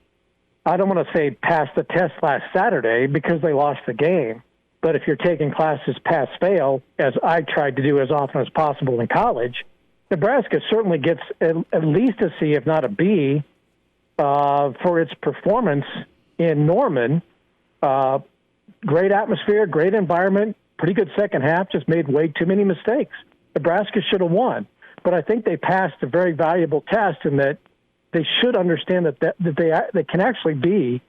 I don't want to say passed the test last Saturday because they lost the game. But if you're taking classes pass-fail, as I tried to do as often as possible in college, Nebraska certainly gets at least a C, if not a B, for its performance in Norman. Great atmosphere, great environment, pretty good second half, just made way too many mistakes. Nebraska should have won. But I think they passed a very valuable test in that they should understand that they can actually be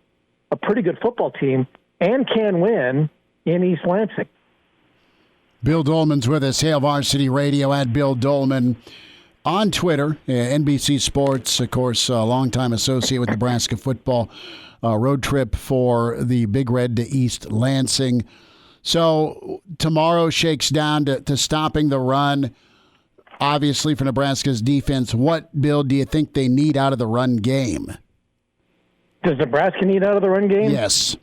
a pretty good football team and can win in East Lansing. Bill Doleman's with us, Hail Varsity Radio, at Bill Doleman on Twitter. NBC Sports, of course, a longtime associate with Nebraska football. Road trip for the Big Red to East Lansing. So tomorrow shakes down to stopping the run, obviously, for Nebraska's defense. What, Bill, do you think they need out of the run game? Does Nebraska need out of the run game? Yes.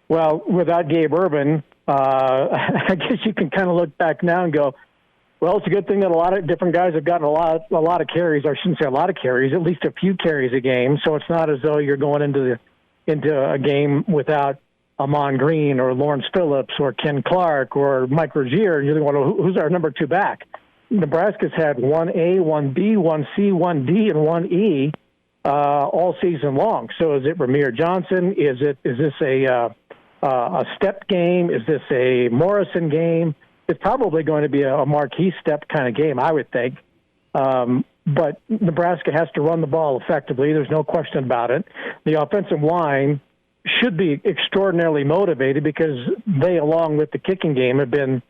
Well, without Gabe Urban, I guess you can kind of look back now and go, well, it's a good thing that a lot of different guys have gotten a lot of carries, or I shouldn't say a lot of carries, at least a few carries a game. So it's not as though you're going into a game without Amon Green or Lawrence Phillips or Ken Clark or Mike Rozier. You're going, well, who's our number 2 back? Nebraska's had 1A, 1B, 1C, 1D, and 1E all season long. So is it Ramir Johnson? Is this a step game? Is this a Morrison game? It's probably going to be a Marquis step kind of game, I would think. But Nebraska has to run the ball effectively. There's no question about it. The offensive line should be extraordinarily motivated because they, along with the kicking game, have been,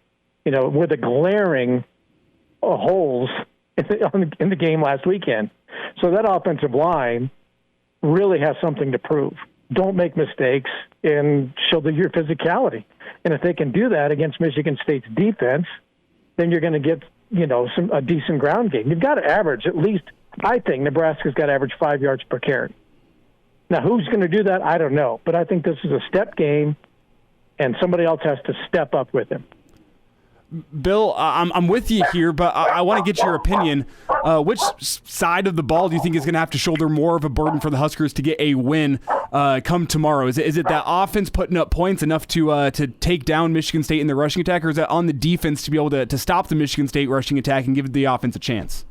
with the glaring holes in the game last weekend. So that offensive line really has something to prove. Don't make mistakes and show your physicality. And if they can do that against Michigan State's defense, then you're going to get, a decent ground game. You've got to average at least, I think Nebraska's got to average 5 yards per carry. Now, who's going to do that? I don't know. But I think this is a step game, and somebody else has to step up with him. Bill, I'm with you here, but I want to get your opinion. Which side of the ball do you think is going to have to shoulder more of a burden for the Huskers to get a win come tomorrow? Is it that offense putting up points enough to take down Michigan State in the rushing attack, or is that on the defense to be able to stop the Michigan State rushing attack and give the offense a chance?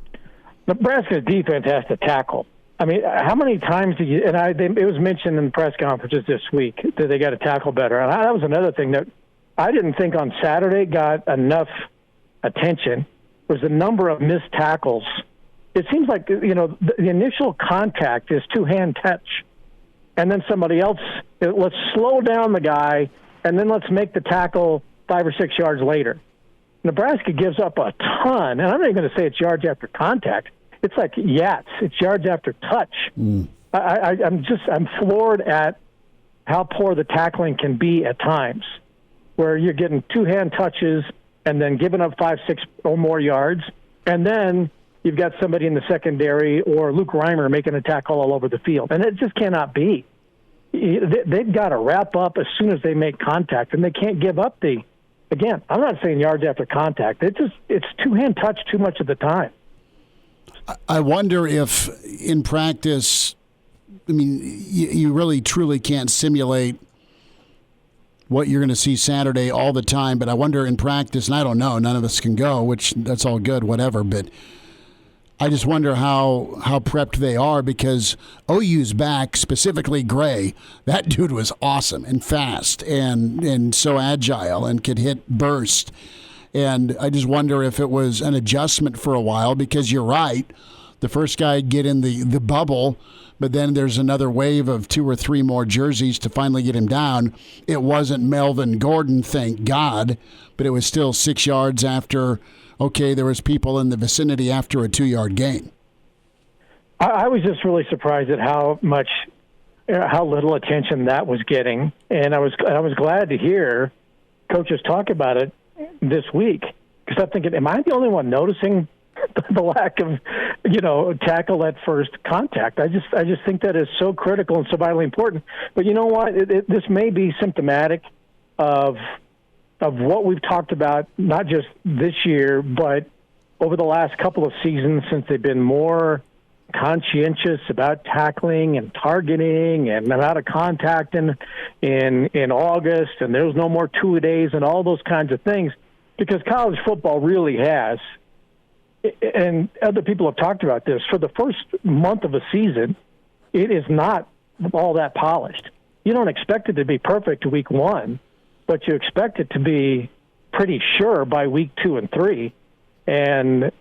Nebraska's defense has to tackle. I mean, how many times do you – it was mentioned in the press conferences this week that they got to tackle better. And that was another thing that I didn't think on Saturday got enough attention was the number of missed tackles. It seems like, the initial contact is two-hand touch, and then somebody else, let's slow down the guy, and then let's make the tackle 5 or 6 yards later. Nebraska gives up a ton, and I'm not even going to say it's yards after contact. It's like yats. It's yards after touch. I'm floored at how poor the tackling can be at times, where you're getting two-hand touches and then giving up 5, 6 or more yards, and then you've got somebody in the secondary or Luke Reimer making a tackle all over the field. And it just cannot be. They've got to wrap up as soon as they make contact, and they can't give up again, I'm not saying yards after contact. It's two-hand touch too much of the time. I wonder if in practice, you really truly can't simulate what you're going to see Saturday all the time, but I wonder in practice, and I don't know, none of us can go, which that's all good, whatever, but I just wonder how prepped they are, because OU's back, specifically Gray, that dude was awesome and fast and so agile and could hit burst. And I just wonder if it was an adjustment for a while, because you're right, the first guy would get in the bubble, but then there's another wave of 2 or 3 more jerseys to finally get him down. It wasn't Melvin Gordon, thank God, but it was still 6 yards after, okay, there was people in the vicinity after a 2-yard gain. I was just really surprised at how little attention that was getting, and I was glad to hear coaches talk about it this week, because I'm thinking, am I the only one noticing the lack of, tackle at first contact? I just think that is so critical and so vitally important. But you know what? This may be symptomatic of what we've talked about, not just this year, but over the last couple of seasons, since they've been more conscientious about tackling and targeting and amount of contact in August, and there's no more two-a-days and all those kinds of things, because college football really has, and other people have talked about this, for the first month of a season, it is not all that polished. You don't expect it to be perfect week 1, but you expect it to be pretty sure by week 2 and 3. And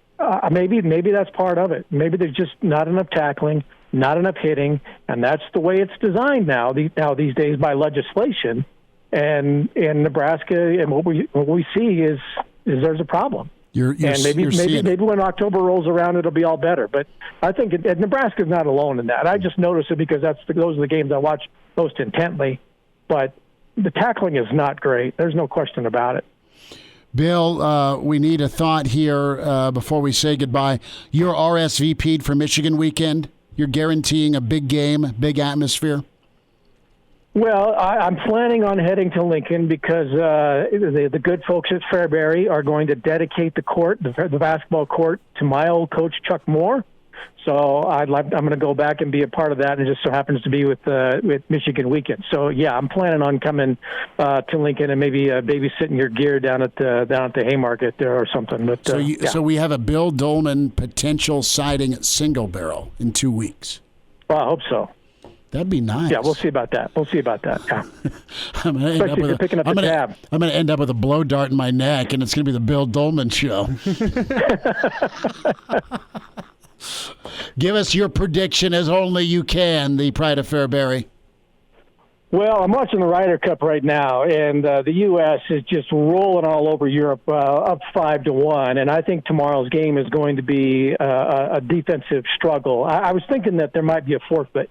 maybe that's part of it. Maybe there's just not enough tackling, not enough hitting, and that's the way it's designed now these days by legislation. And in Nebraska, and what we see is there's a problem. Maybe when October rolls around, it'll be all better. But I think Nebraska's not alone in that. I just noticed it because those are the games I watch most intently. But the tackling is not great. There's no question about it. Bill, we need a thought here before we say goodbye. You're RSVP'd for Michigan weekend. You're guaranteeing a big game, big atmosphere. Well, I'm planning on heading to Lincoln because the good folks at Fairbury are going to dedicate the court, the basketball court, to my old coach, Chuck Moore. So I'm going to go back and be a part of that, and it just so happens to be with Michigan weekend. So yeah, I'm planning on coming to Lincoln and maybe babysitting your gear down at the Haymarket there or something. But so we have a Bill Doleman potential sighting at Single Barrel in 2 weeks. Well, I hope so. That'd be nice. Yeah, we'll see about that. Yeah. I'm going to end up with a blow dart in my neck, and it's going to be the Bill Doleman show. Give us your prediction as only you can, the Pride of Fairbury. Well, I'm watching the Ryder Cup right now, and the U.S. is just rolling all over Europe, up 5-1. And I think tomorrow's game is going to be a defensive struggle. I was thinking that there might be a forfeit.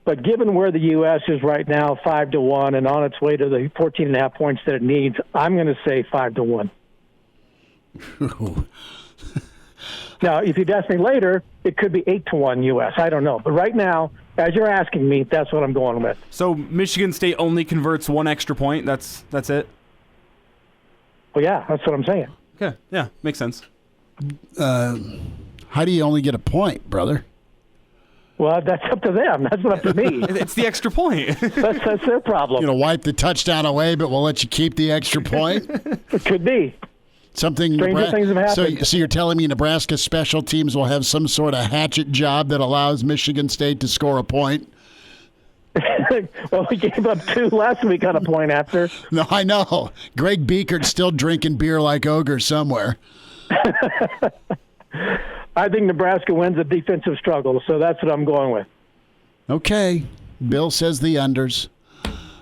But given where the U.S. is right now, 5-1, and on its way to the 14.5 points that it needs, I'm going to say 5-1. Now, if you'd ask me later, it could be 8-1 U.S. I don't know. But right now, as you're asking me, that's what I'm going with. So Michigan State only converts 1 extra point? That's it? Well, yeah, that's what I'm saying. Okay, yeah, makes sense. How do you only get a point, brother? Well, that's up to them. That's not up to me. It's the extra point. That's their problem. You're going to wipe the touchdown away, but we'll let you keep the extra point? It could be. Stranger things have happened. So you're telling me Nebraska special teams will have some sort of hatchet job that allows Michigan State to score a point? Well, we gave up 2 last week on a point after. No, I know. Greg Beakert's still drinking beer like ogre somewhere. I think Nebraska wins a defensive struggle, so that's what I'm going with. Okay. Bill says the unders.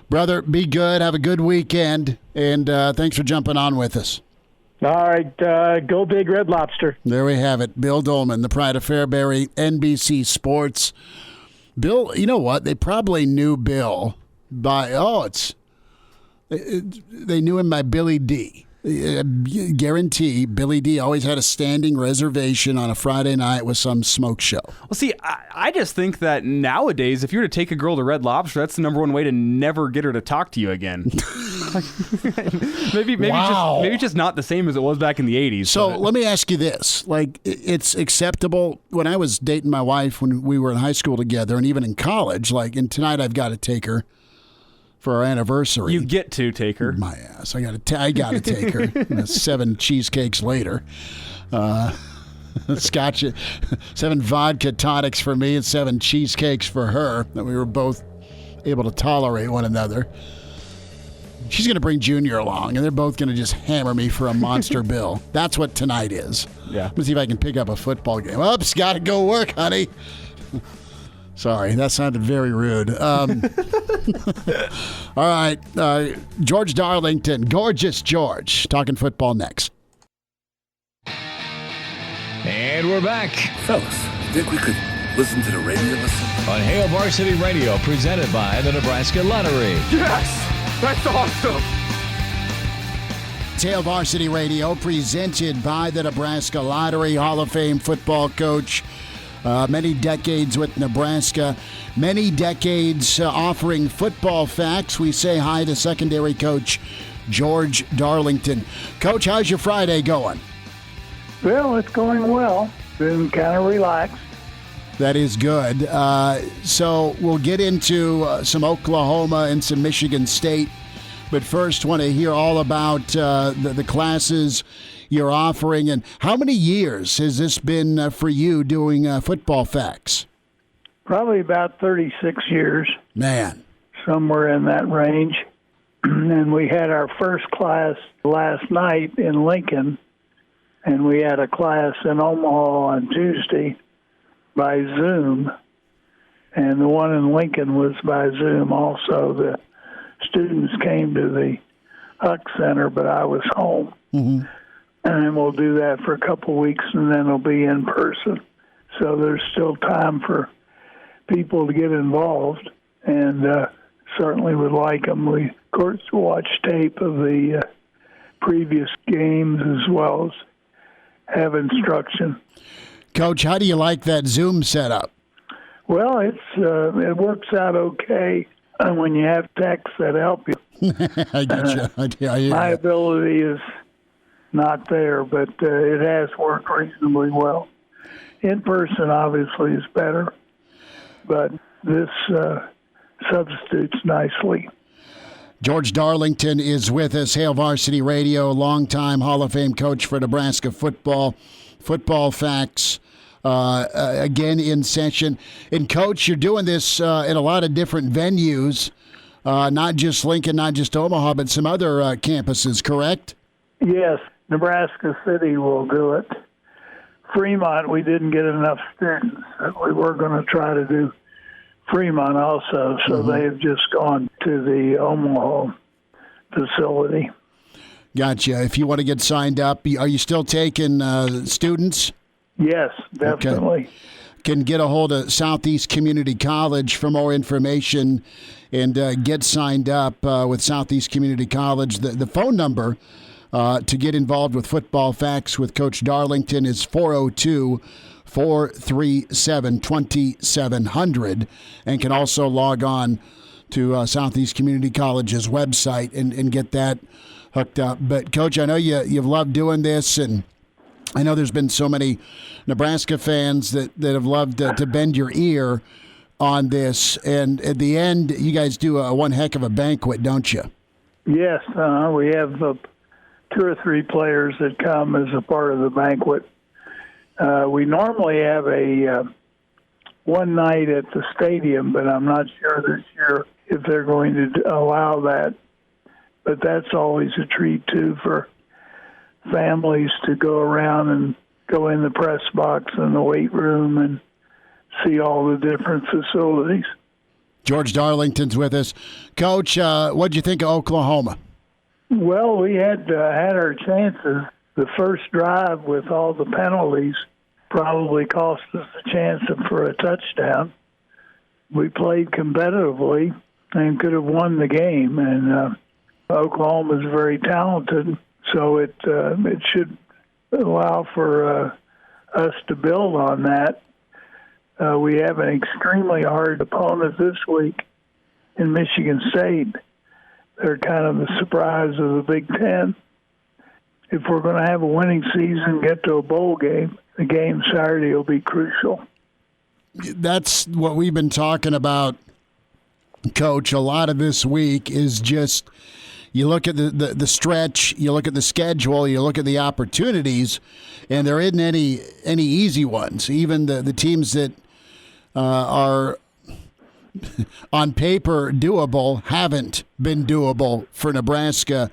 Brother, be good. Have a good weekend, and thanks for jumping on with us. All right. Go Big Red Lobster. There we have it. Bill Doleman, the Pride of Fairbury, NBC Sports. Bill, you know what? They probably knew Bill by, they knew him by Billy D. Guarantee Billy D always had a standing reservation on a Friday night with some smoke show. Well, see, I just think that nowadays, if you were to take a girl to Red Lobster, that's the number one way to never get her to talk to you again. maybe just not the same as it was back in the 80s. So let me ask you this. Like, it's acceptable. When I was dating my wife when we were in high school together and even in college, and tonight I've got to take her for our anniversary. You get to take her. My ass. I got to take her. 7 cheesecakes later. Scotch, 7 vodka tonics for me and 7 cheesecakes for her. That we were both able to tolerate one another. She's going to bring Junior along, and they're both going to just hammer me for a monster bill. That's what tonight is. Yeah. Let's see if I can pick up a football game. Oops, got to go work, honey. Sorry, that sounded very rude. All right, George Darlington, Gorgeous George, talking football next. And we're back Fellas, think we could listen to the radio listen? on Hail Varsity Radio, presented by the Nebraska Lottery. Yes! That's awesome! Hail Varsity Radio, presented by the Nebraska Lottery. Hall of Fame football coach. Many decades with Nebraska, many decades offering football facts. We say hi to secondary coach George Darlington. Coach, how's your Friday going? Well, it's going well. Been kind of relaxed. That is good. So we'll get into some Oklahoma and some Michigan State. But first, want to hear all about the classes you're offering. And how many years has this been for you doing Football Facts? Probably about 36 years. Man. Somewhere in that range. And we had our first class last night in Lincoln, and we had a class in Omaha on Tuesday by Zoom, and the one in Lincoln was by Zoom also. The students came to the Huck Center, but I was home. Mm-hmm. And we'll do that for a couple of weeks, and then it'll be in person. So there's still time for people to get involved, and certainly would like them. We, of course, watch tape of the previous games as well as have instruction. Coach, how do you like that Zoom setup? Well, it works out okay when you have techs that help you. I get you. My ability is not there, but it has worked reasonably well. In person, obviously, is better, but this substitutes nicely. George Darlington is with us, Hail Varsity Radio, longtime Hall of Fame coach for Nebraska football. Football Facts, again in session. And, Coach, you're doing this in a lot of different venues, not just Lincoln, not just Omaha, but some other campuses, correct? Yes, Nebraska City will do it. Fremont, we didn't get enough students. We were going to try to do Fremont also, so they have just gone to the Omaha facility. Gotcha. If you want to get signed up, are you still taking students? Yes, definitely. Okay. Can get a hold of Southeast Community College for more information and get signed up with Southeast Community College. The phone number to get involved with Football Facts with Coach Darlington is 402-437-2700, and can also log on to Southeast Community College's website and get that hooked up. But, Coach, I know you've loved doing this, and I know there's been so many Nebraska fans that have loved to bend your ear on this. And at the end, you guys do one heck of a banquet, don't you? Yes, we have 2 or 3 players that come as a part of the banquet. We normally have a one night at the stadium, but I'm not sure this year if they're going to allow that. But that's always a treat, too, for families to go around and go in the press box and the weight room and see all the different facilities. George Darlington's with us. Coach, what did you think of Oklahoma? Well, we had our chances. The first drive with all the penalties probably cost us a chance for a touchdown. We played competitively and could have won the game, and Oklahoma is very talented, so it should allow for us to build on that. We have an extremely hard opponent this week in Michigan State. They're kind of the surprise of the Big Ten. If we're going to have a winning season, get to a bowl game, the game Saturday will be crucial. That's what we've been talking about, Coach, a lot of this week is just you look at the stretch, you look at the schedule, you look at the opportunities, and there isn't any easy ones. Even the teams that are on paper doable haven't been doable for Nebraska.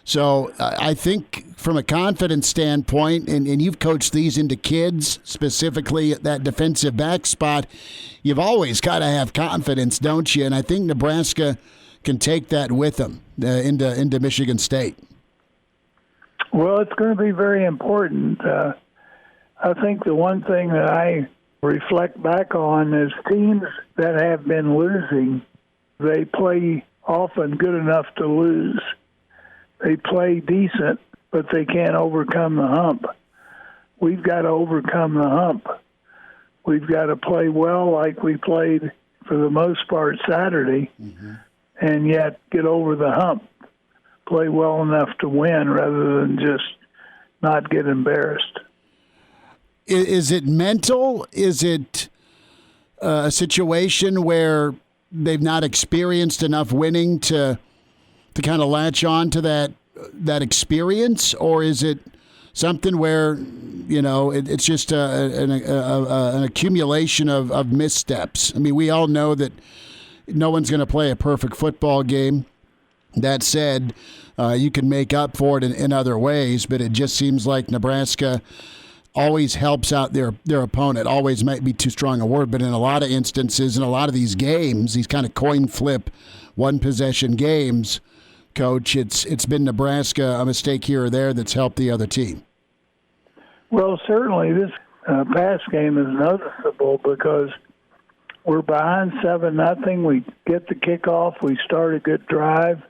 So I think from a confidence standpoint, and you've coached these into kids, specifically at that defensive back spot, you've always got to have confidence, don't you? And I think Nebraska can take that with them into Michigan State. Well, it's going to be very important. I think the one thing that I reflect back on is teams that have been losing, they play often good enough to lose. They play decent, but they can't overcome the hump. We've got to overcome the hump. We've got to play well like we played for the most part Saturday, and yet get over the hump. Play well enough to win rather than just not get embarrassed. Is it mental? Is it a situation where they've not experienced enough winning to kind of latch on to that experience, or is it something where, it's just an accumulation of missteps. I mean, we all know that no one's going to play a perfect football game. That said, you can make up for it in other ways, but it just seems like Nebraska always helps out their opponent. Always might be too strong a word, but in a lot of instances, in a lot of these games, these kind of coin flip, one-possession games, Coach, it's been Nebraska, a mistake here or there that's helped the other team. Well, certainly this pass game is noticeable because we're behind 7-0. We get the kickoff. We start a good drive.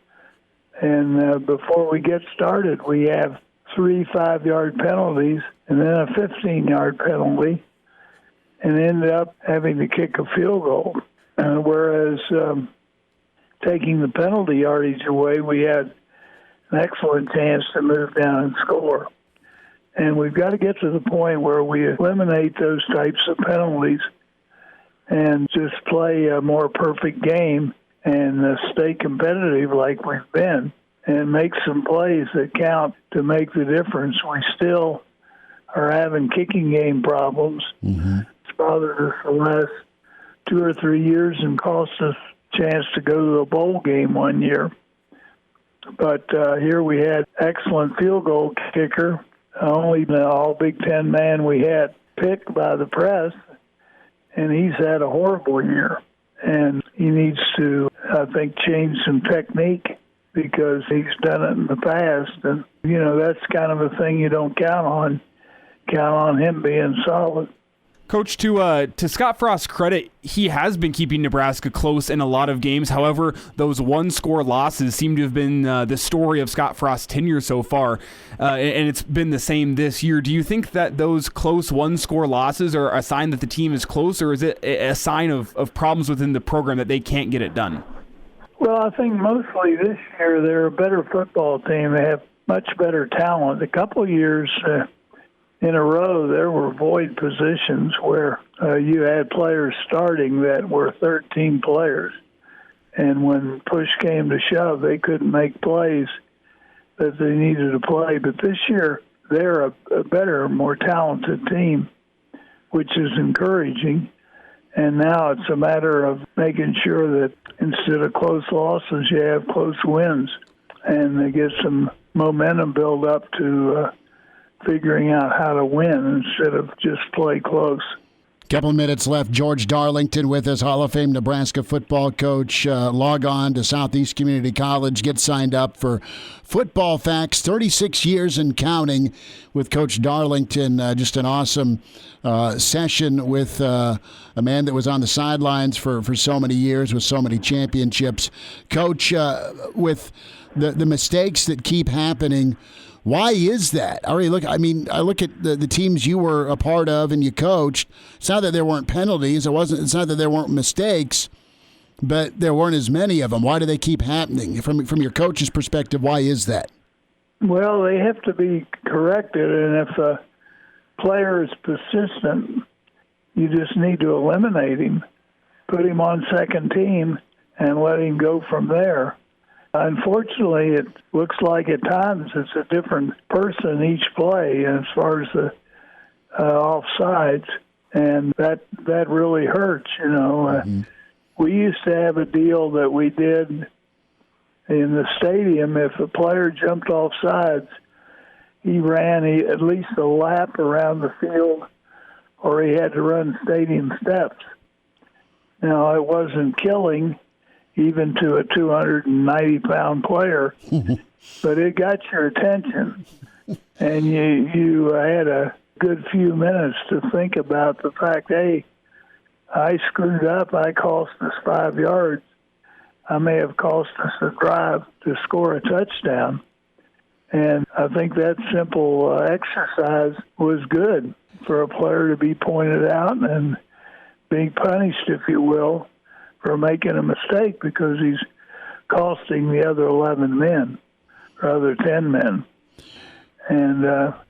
And before we get started, we have 3 5-yard penalties and then a 15-yard penalty and ended up having to kick a field goal. Whereas taking the penalty yardage away, we had an excellent chance to move down and score. And we've got to get to the point where we eliminate those types of penalties and just play a more perfect game and stay competitive like we've been and make some plays that count to make the difference. We still are having kicking game problems. Mm-hmm. It's bothered us the last 2 or 3 years and cost us a chance to go to a bowl game one year. But here we had excellent field goal kicker, only the all Big Ten man we had picked by the press, and he's had a horrible year. And he needs to, I think, change some technique because he's done it in the past. And, that's kind of a thing you don't count on. Count on him being solid. Coach, to Scott Frost's credit, he has been keeping Nebraska close in a lot of games. However, those one-score losses seem to have been the story of Scott Frost's tenure so far, and it's been the same this year. Do you think that those close one-score losses are a sign that the team is close, or is it a sign of problems within the program that they can't get it done? Well, I think mostly this year they're a better football team. They have much better talent. A couple of years in a row, there were void positions where you had players starting that were 13 players. And when push came to shove, they couldn't make plays that they needed to play. But this year, they're a better, more talented team, which is encouraging. And now it's a matter of making sure that instead of close losses, you have close wins. And they get some momentum build up to figuring out how to win instead of just play close. Couple minutes left. George Darlington with us, Hall of Fame Nebraska football coach. Log on to Southeast Community College. Get signed up for Football Facts. 36 years and counting with Coach Darlington. Just an awesome session with a man that was on the sidelines for so many years with so many championships. Coach, with the mistakes that keep happening, why is that? I look at the teams you were a part of and you coached. It's not that there weren't penalties. It's not that there weren't mistakes, but there weren't as many of them. Why do they keep happening? From your coach's perspective, why is that? Well, they have to be corrected, and if a player is persistent, you just need to eliminate him, put him on second team, and let him go from there. Unfortunately, it looks like at times it's a different person each play as far as the offsides, and that really hurts. Mm-hmm. We used to have a deal that we did in the stadium. If a player jumped off sides, he ran at least a lap around the field, or he had to run stadium steps. Now, it wasn't killing, even to a 290-pound player, but it got your attention, and you had a good few minutes to think about the fact, hey, I screwed up, I cost us 5 yards, I may have cost us a drive to score a touchdown. And I think that simple exercise was good for a player to be pointed out and being punished, if you will, for making a mistake because he's costing the other 11 men or other 10 men. And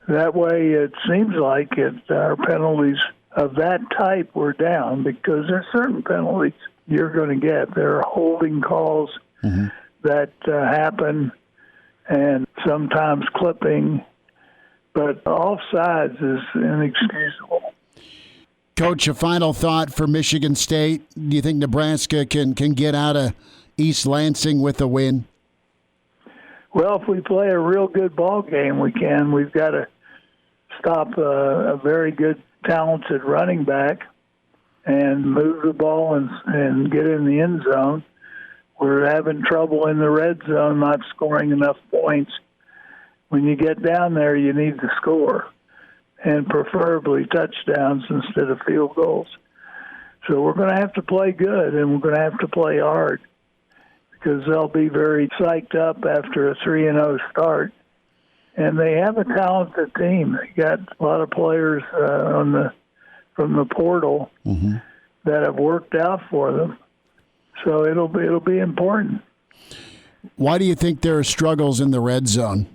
that way it seems like our penalties of that type were down because there are certain penalties you're going to get. There are holding calls that happen and sometimes clipping but offsides is inexcusable. Coach, a final thought for Michigan State. Do you think Nebraska can get out of East Lansing with a win? Well, if we play a real good ball game, we can. We've got to stop a very good, talented running back and move the ball and get in the end zone. We're having trouble in the red zone, not scoring enough points. When you get down there, you need to score, and preferably touchdowns instead of field goals. So we're going to have to play good, and we're going to have to play hard, because they'll be very psyched up after a 3-0 start. And they have a talented team. They got a lot of players from the portal that have worked out for them. So it'll be important. Why do you think there are struggles in the red zone?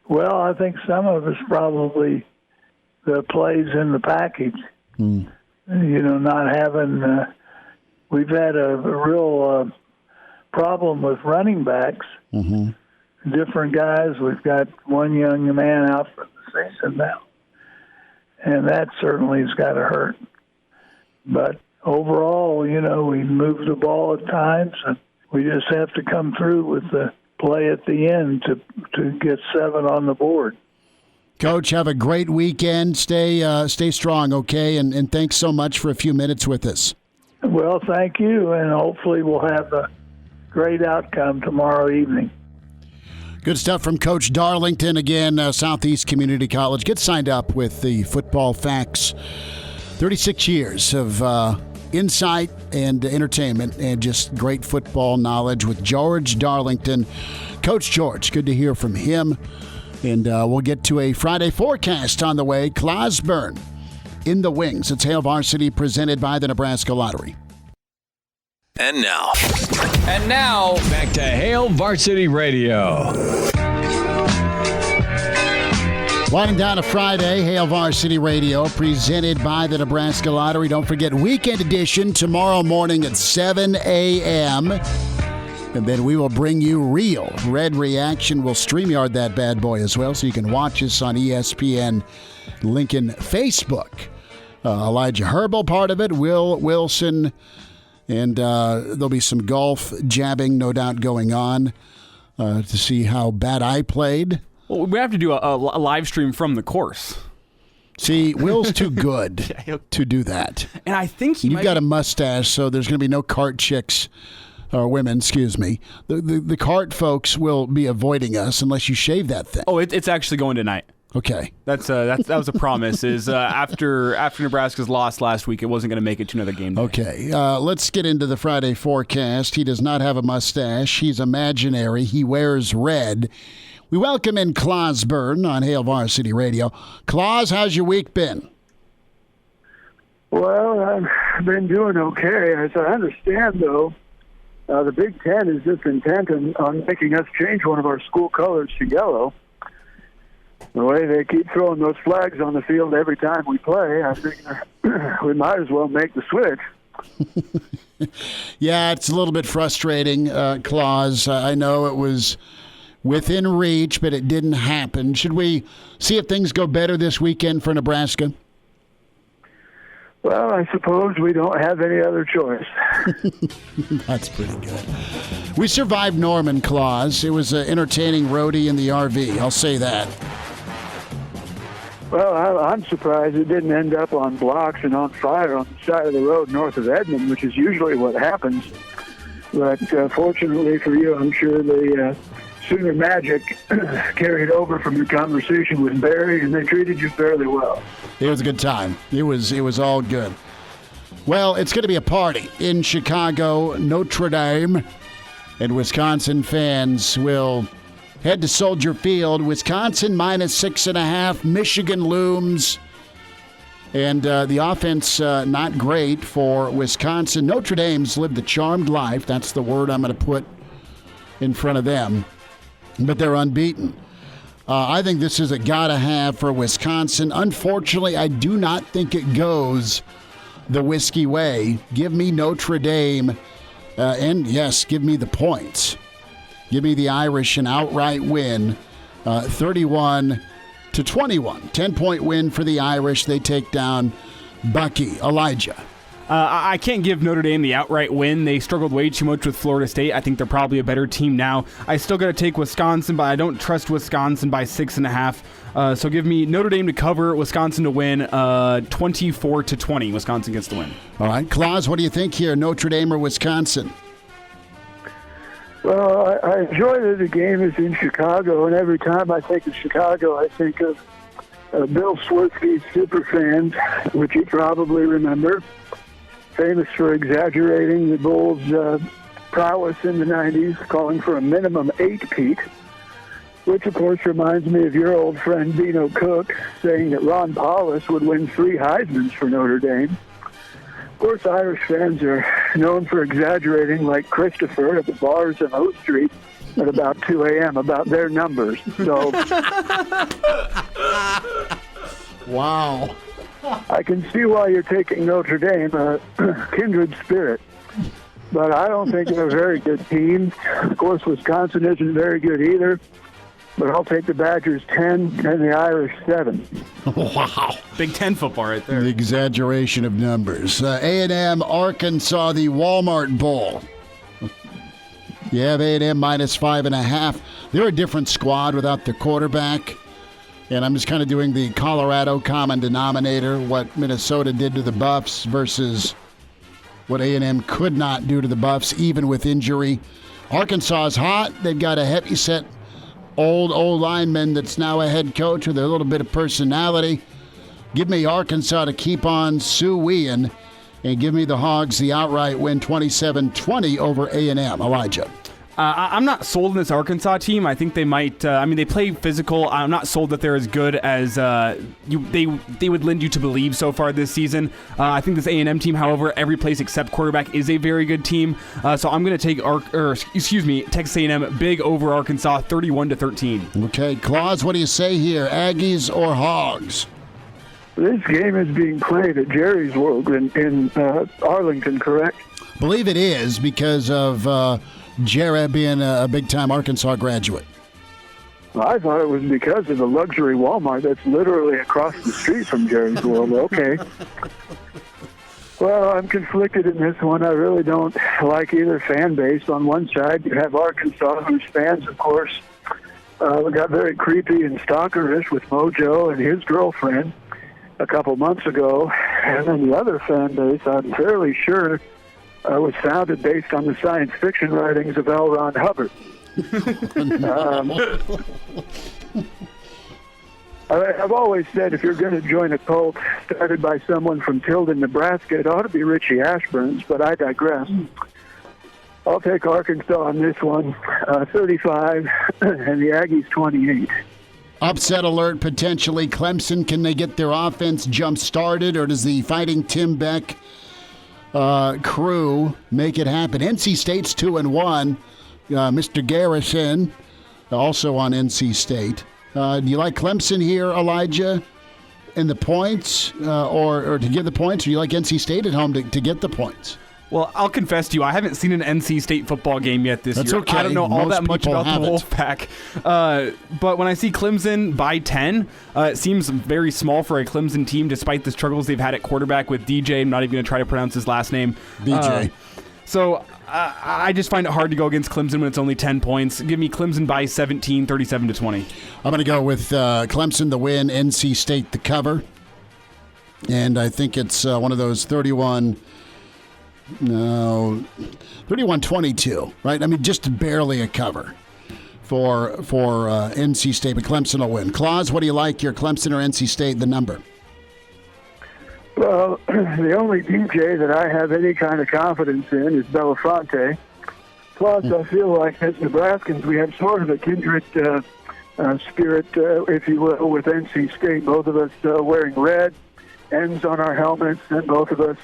Well, I think some of it's probably the plays in the package. Not having we've had a real problem with running backs. Different guys. We've got one young man out for the season now, and that certainly has got to hurt. But overall, we move the ball at times, and we just have to come through with the play at the end to get 7 on the board. Coach, have a great weekend. Stay strong, okay? And thanks so much for a few minutes with us. Well, thank you, and hopefully we'll have a great outcome tomorrow evening. Good stuff from Coach Darlington. Again, Southeast Community College. Get signed up with the Football Facts. 36 years of insight and entertainment and just great football knowledge with George Darlington. Coach George, good to hear from him. And we'll get to a Friday forecast on the way. Clauseborne in the wings. It's Hail Varsity presented by the Nebraska Lottery. And now, back to Hail Varsity Radio. Winding down a Friday, Hail Varsity Radio, presented by the Nebraska Lottery. Don't forget, weekend edition tomorrow morning at 7 a.m. And then we will bring you real Red Reaction. We'll StreamYard that bad boy as well, so you can watch us on ESPN Lincoln Facebook. Elijah Herbel, part of it, Will Wilson, and there'll be some golf jabbing, no doubt, going on to see how bad I played. Well, we have to do a live stream from the course. See, Will's too good to do that. And I think you've got a mustache, so there's going to be no cart chicks or women, excuse me. The cart folks will be avoiding us unless you shave that thing. Oh, it's actually going tonight. Okay. That was a promise. Is after Nebraska's loss last week, it wasn't going to make it to another game day. Okay. Let's get into the Friday forecast. He does not have a mustache. He's imaginary. He wears red. We welcome in Clauseborne on Hail Varsity Radio. Claus, how's your week been? Well, I've been doing okay. As I understand, though, the Big Ten is just intent on making us change one of our school colors to yellow. The way they keep throwing those flags on the field every time we play, I think we might as well make the switch. Yeah, it's a little bit frustrating, Claus. I know it was within reach, but it didn't happen. Should we see if things go better this weekend for Nebraska? Well, I suppose we don't have any other choice. That's pretty good. We survived Norman, Claus. It was an entertaining roadie in the RV. I'll say that. Well, I'm surprised it didn't end up on blocks and on fire on the side of the road north of Edmond, which is usually what happens. But fortunately for you, I'm sure the Sooner Magic carried over from your conversation with Barry, and they treated you fairly well. It was a good time. It was all good. Well, it's going to be a party in Chicago, Notre Dame, and Wisconsin fans will head to Soldier Field. Wisconsin -6.5. Michigan looms. And the offense not great for Wisconsin. Notre Dame's lived a charmed life. That's the word I'm going to put in front of them. But they're unbeaten. I think this is a gotta-have for Wisconsin. Unfortunately, I do not think it goes the Whiskey way. Give me Notre Dame. And, yes, give me the points. Give me the Irish an outright win 31-21. 10-point win for the Irish. They take down Bucky. Elijah. I can't give Notre Dame the outright win. They struggled way too much with Florida State. I think they're probably a better team now. I still got to take Wisconsin, but I don't trust Wisconsin by 6.5. So give me Notre Dame to cover, Wisconsin to win, 24-20. Wisconsin gets the win. All right, Claus, what do you think here, Notre Dame or Wisconsin? Well, I enjoy that the game is in Chicago, and every time I think of Chicago, I think of Bill Swirsky's Superfans, which you probably remember. Famous for exaggerating the Bulls' prowess in the 90s, calling for a minimum 8-peat, which, of course, reminds me of your old friend Dino Cook saying that Ron Paulus would win 3 Heismans for Notre Dame. Of course, Irish fans are known for exaggerating like Christopher at the bars on O Street at about 2 a.m. about their numbers. So, wow. I can see why you're taking Notre Dame, a kindred spirit. But I don't think they're a very good team. Of course, Wisconsin isn't very good either. But I'll take the Badgers 10 and the Irish 7. Wow. Big Ten football right there. The exaggeration of numbers. A&M, Arkansas, the Walmart Bowl. You have A&M minus 5.5. They're a different squad without their quarterback. And I'm just kind of doing the Colorado common denominator, what Minnesota did to the Buffs versus what A&M could not do to the Buffs, even with injury. Arkansas is hot. They've got a heavy-set old lineman that's now a head coach with a little bit of personality. Give me Arkansas to keep on Sue-weeing, and give me the Hogs the outright win 27-20 over A&M. Elijah. I'm not sold on this Arkansas team. I think they might. They play physical. I'm not sold that they're as good as they would lend you to believe so far this season. I think this A&M team, however, every place except quarterback is a very good team. So I'm going to take Texas A&M big over Arkansas, 31-13. Okay, Claus, what do you say here? Aggies or Hogs? This game is being played at Jerry's World in Arlington, correct? I believe it is because of Jared being a big-time Arkansas graduate. Well, I thought it was because of the luxury Walmart that's literally across the street from Jerry's World. Okay. Well, I'm conflicted in this one. I really don't like either fan base. On one side, you have Arkansas, whose fans, of course, got very creepy and stalkerish with Mojo and his girlfriend a couple months ago. And then the other fan base, I'm fairly sure, was founded based on the science fiction writings of L. Ron Hubbard. I've always said if you're going to join a cult started by someone from Tilden, Nebraska, it ought to be Richie Ashburn's, but I digress. I'll take Arkansas on this one, 35, and the Aggies 28. Upset alert potentially. Clemson, can they get their offense jump-started, or does the Fighting Tim Beck crew make it happen? NC State's 2-1. Mr. Garrison, also on NC State. Do you like Clemson here, Elijah, in the points, or to get the points, or do you like NC State at home to get the points? Well, I'll confess to you, I haven't seen an NC State football game yet this year. Okay. I don't know all that much about the Wolfpack. But when I see Clemson by 10, it seems very small for a Clemson team, despite the struggles they've had at quarterback with DJ. I'm not even going to try to pronounce his last name. BJ. So I just find it hard to go against Clemson when it's only 10 points. Give me Clemson by 17, 37-20. I'm going to go with Clemson the win, NC State the cover. And I think it's one of those 31-22, right? I mean, just barely a cover for NC State, but Clemson will win. Claus, what do you like, your Clemson or NC State, the number? Well, the only DJ that I have any kind of confidence in is Belafonte. Plus, I feel like as Nebraskans, we have sort of a kindred spirit, if you will, with NC State. Both of us wearing red ends on our helmets, and both of us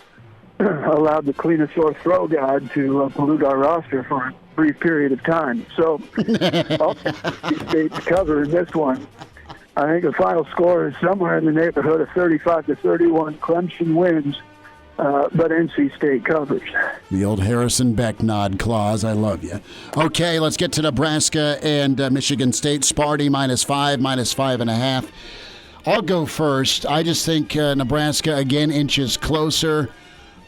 allowed the Cleanosaur throw god to pollute our roster for a brief period of time. So I'll take NC State to cover in this one. I think the final score is somewhere in the neighborhood of 35-31. Clemson wins but NC State covers. The old Harrison Beck nod, Claus. I love you. Okay, let's get to Nebraska and Michigan State. Sparty -5, -5.5. I'll go first. I just think Nebraska, again, inches closer,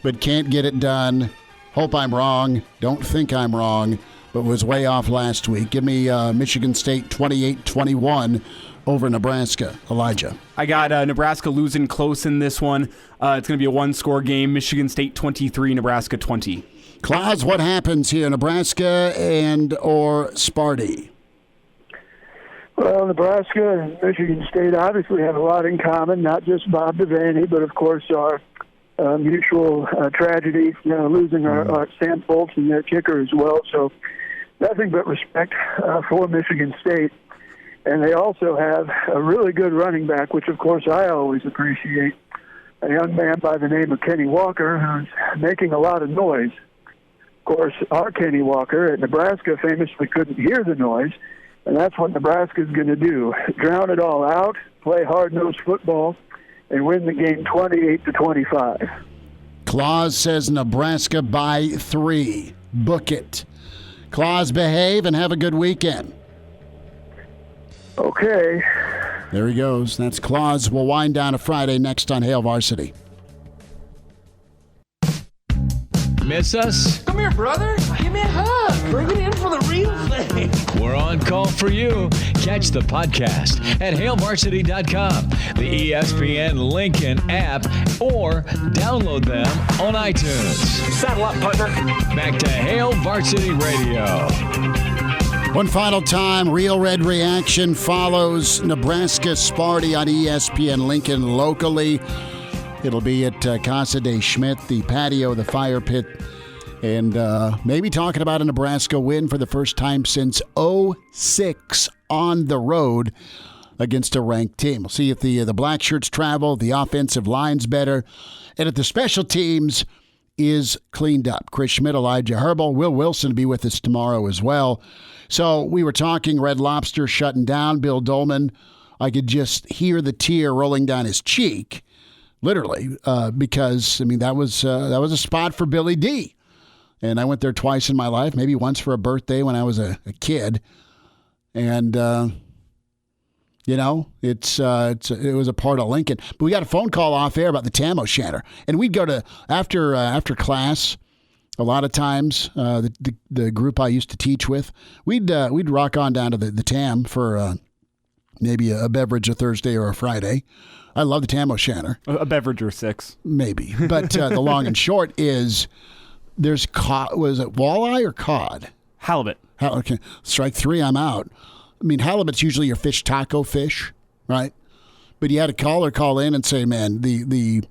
but can't get it done. Hope I'm wrong. Don't think I'm wrong, but was way off last week. Give me Michigan State 28-21 over Nebraska. Elijah. I got Nebraska losing close in this one. It's going to be a one-score game. Michigan State 23, Nebraska 20. Claus, what happens here? Nebraska and or Sparty? Well, Nebraska and Michigan State obviously have a lot in common, not just Bob Devaney, but of course our mutual tragedy, losing our Sam Foltz, their kicker as well. So nothing but respect for Michigan State. And they also have a really good running back, which of course I always appreciate, a young man by the name of Kenny Walker, who's making a lot of noise. Of course, our Kenny Walker at Nebraska famously couldn't hear the noise, and that's what Nebraska's going to do. Drown it all out, play hard-nosed football, and win the game 28-25. Claus says Nebraska by 3. Book it. Claus, behave and have a good weekend. Okay. There he goes. That's Claus. We'll wind down a Friday next on Hail Varsity. Miss us? Come here, brother. Give me a hug. Bring it in for the real thing. We're on call for you. Catch the podcast at hailvarsity.com, the ESPN Lincoln app, or download them on iTunes. Saddle up, partner. Back to Hail Varsity Radio. One final time, Real Red Reaction follows Nebraska Sparty on ESPN Lincoln locally. It'll be at Casa de Schmidt, the patio, the fire pit, and maybe talking about a Nebraska win for the first time since 2006 on the road against a ranked team. We'll see if the black shirts travel, the offensive line's better, and if the special teams is cleaned up. Chris Schmidt, Elijah Herbel, Will Wilson will be with us tomorrow as well. So we were talking Red Lobster shutting down. Bill Doleman, I could just hear the tear rolling down his cheek, literally, because that was a spot for Billy D. And I went there twice in my life, maybe once for a birthday when I was a kid, and it was a part of Lincoln. But we got a phone call off air about the Tam O'Shanter, and we'd go to after class. A lot of times, the group I used to teach with, we'd rock on down to the Tam for maybe a beverage a Thursday or a Friday. I love the Tam O'Shanter. A beverage or 6, maybe. But the long and short is there's cod. Was it walleye or cod? Halibut. Okay, strike 3. I'm out. Halibut's usually your fish taco fish, right? But you had a caller call in and say, man, the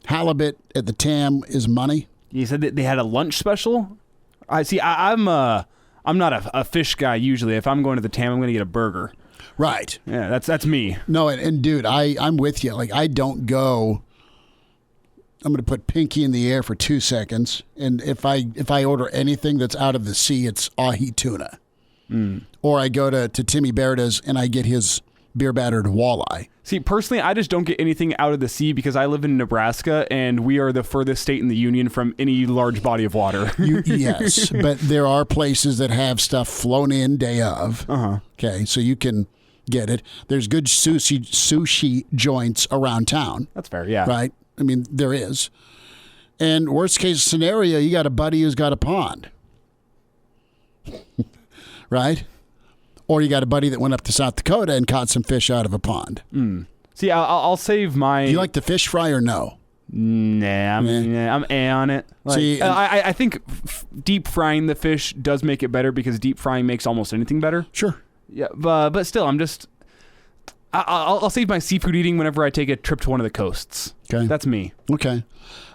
halibut at the Tam is money. You said that they had a lunch special? I'm not a fish guy usually. If I'm going to the Tam, I'm going to get a burger. Right. Yeah, that's me. No, and dude, I'm with you. Like, I don't go. I'm going to put pinky in the air for 2 seconds, and if I order anything that's out of the sea, it's ahi tuna. Or I go to Timmy Berda's and I get his beer battered walleye. See, personally, I just don't get anything out of the sea because I live in Nebraska and we are the furthest state in the union from any large body of water. Yes, but there are places that have stuff flown in day of. Okay, so you can get it. There's good sushi joints around town. That's fair, yeah. Right? There is. And worst case scenario, you got a buddy who's got a pond. Right? Or you got a buddy that went up to South Dakota and caught some fish out of a pond. See, I'll save my... Do you like the fish fry or no? Nah, I'm A on it. See, I think deep frying the fish does make it better because deep frying makes almost anything better. Sure. Yeah, but still, I'll save my seafood eating whenever I take a trip to one of the coasts. Okay. That's me. Okay.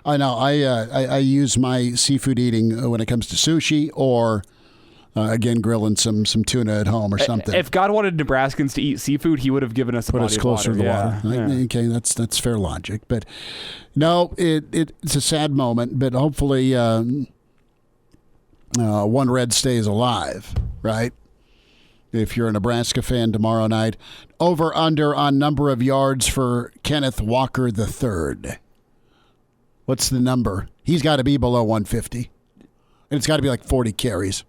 I know. I use my seafood eating when it comes to sushi or... again, grilling some tuna at home or something. If God wanted Nebraskans to eat seafood, he would have given us a put us closer to the water. Yeah. Okay, that's fair logic. But no, it's a sad moment. But hopefully, one Red stays alive, right? If you're a Nebraska fan tomorrow night, over under on number of yards for Kenneth Walker III. What's the number? He's got to be below 150. And it's got to be like 40 carries.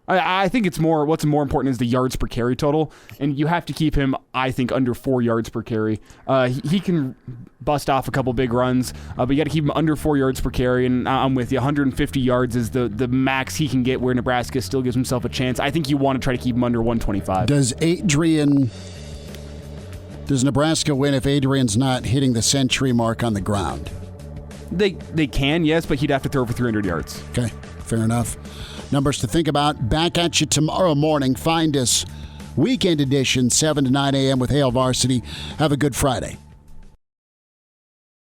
I think it's more. What's more important is the yards per carry total, and you have to keep him, I think, under 4 yards per carry. He can bust off a couple big runs, but you got to keep him under 4 yards per carry. And I'm with you. 150 yards is the max he can get, where Nebraska still gives himself a chance. I think you want to try to keep him under 125. Does Nebraska win if Adrian's not hitting the century mark on the ground? They can, yes, but he'd have to throw for 300 yards. Okay, fair enough. Numbers to think about. Back at you tomorrow morning. Find us weekend edition, 7 to 9 a.m. with Hail Varsity. Have a good Friday.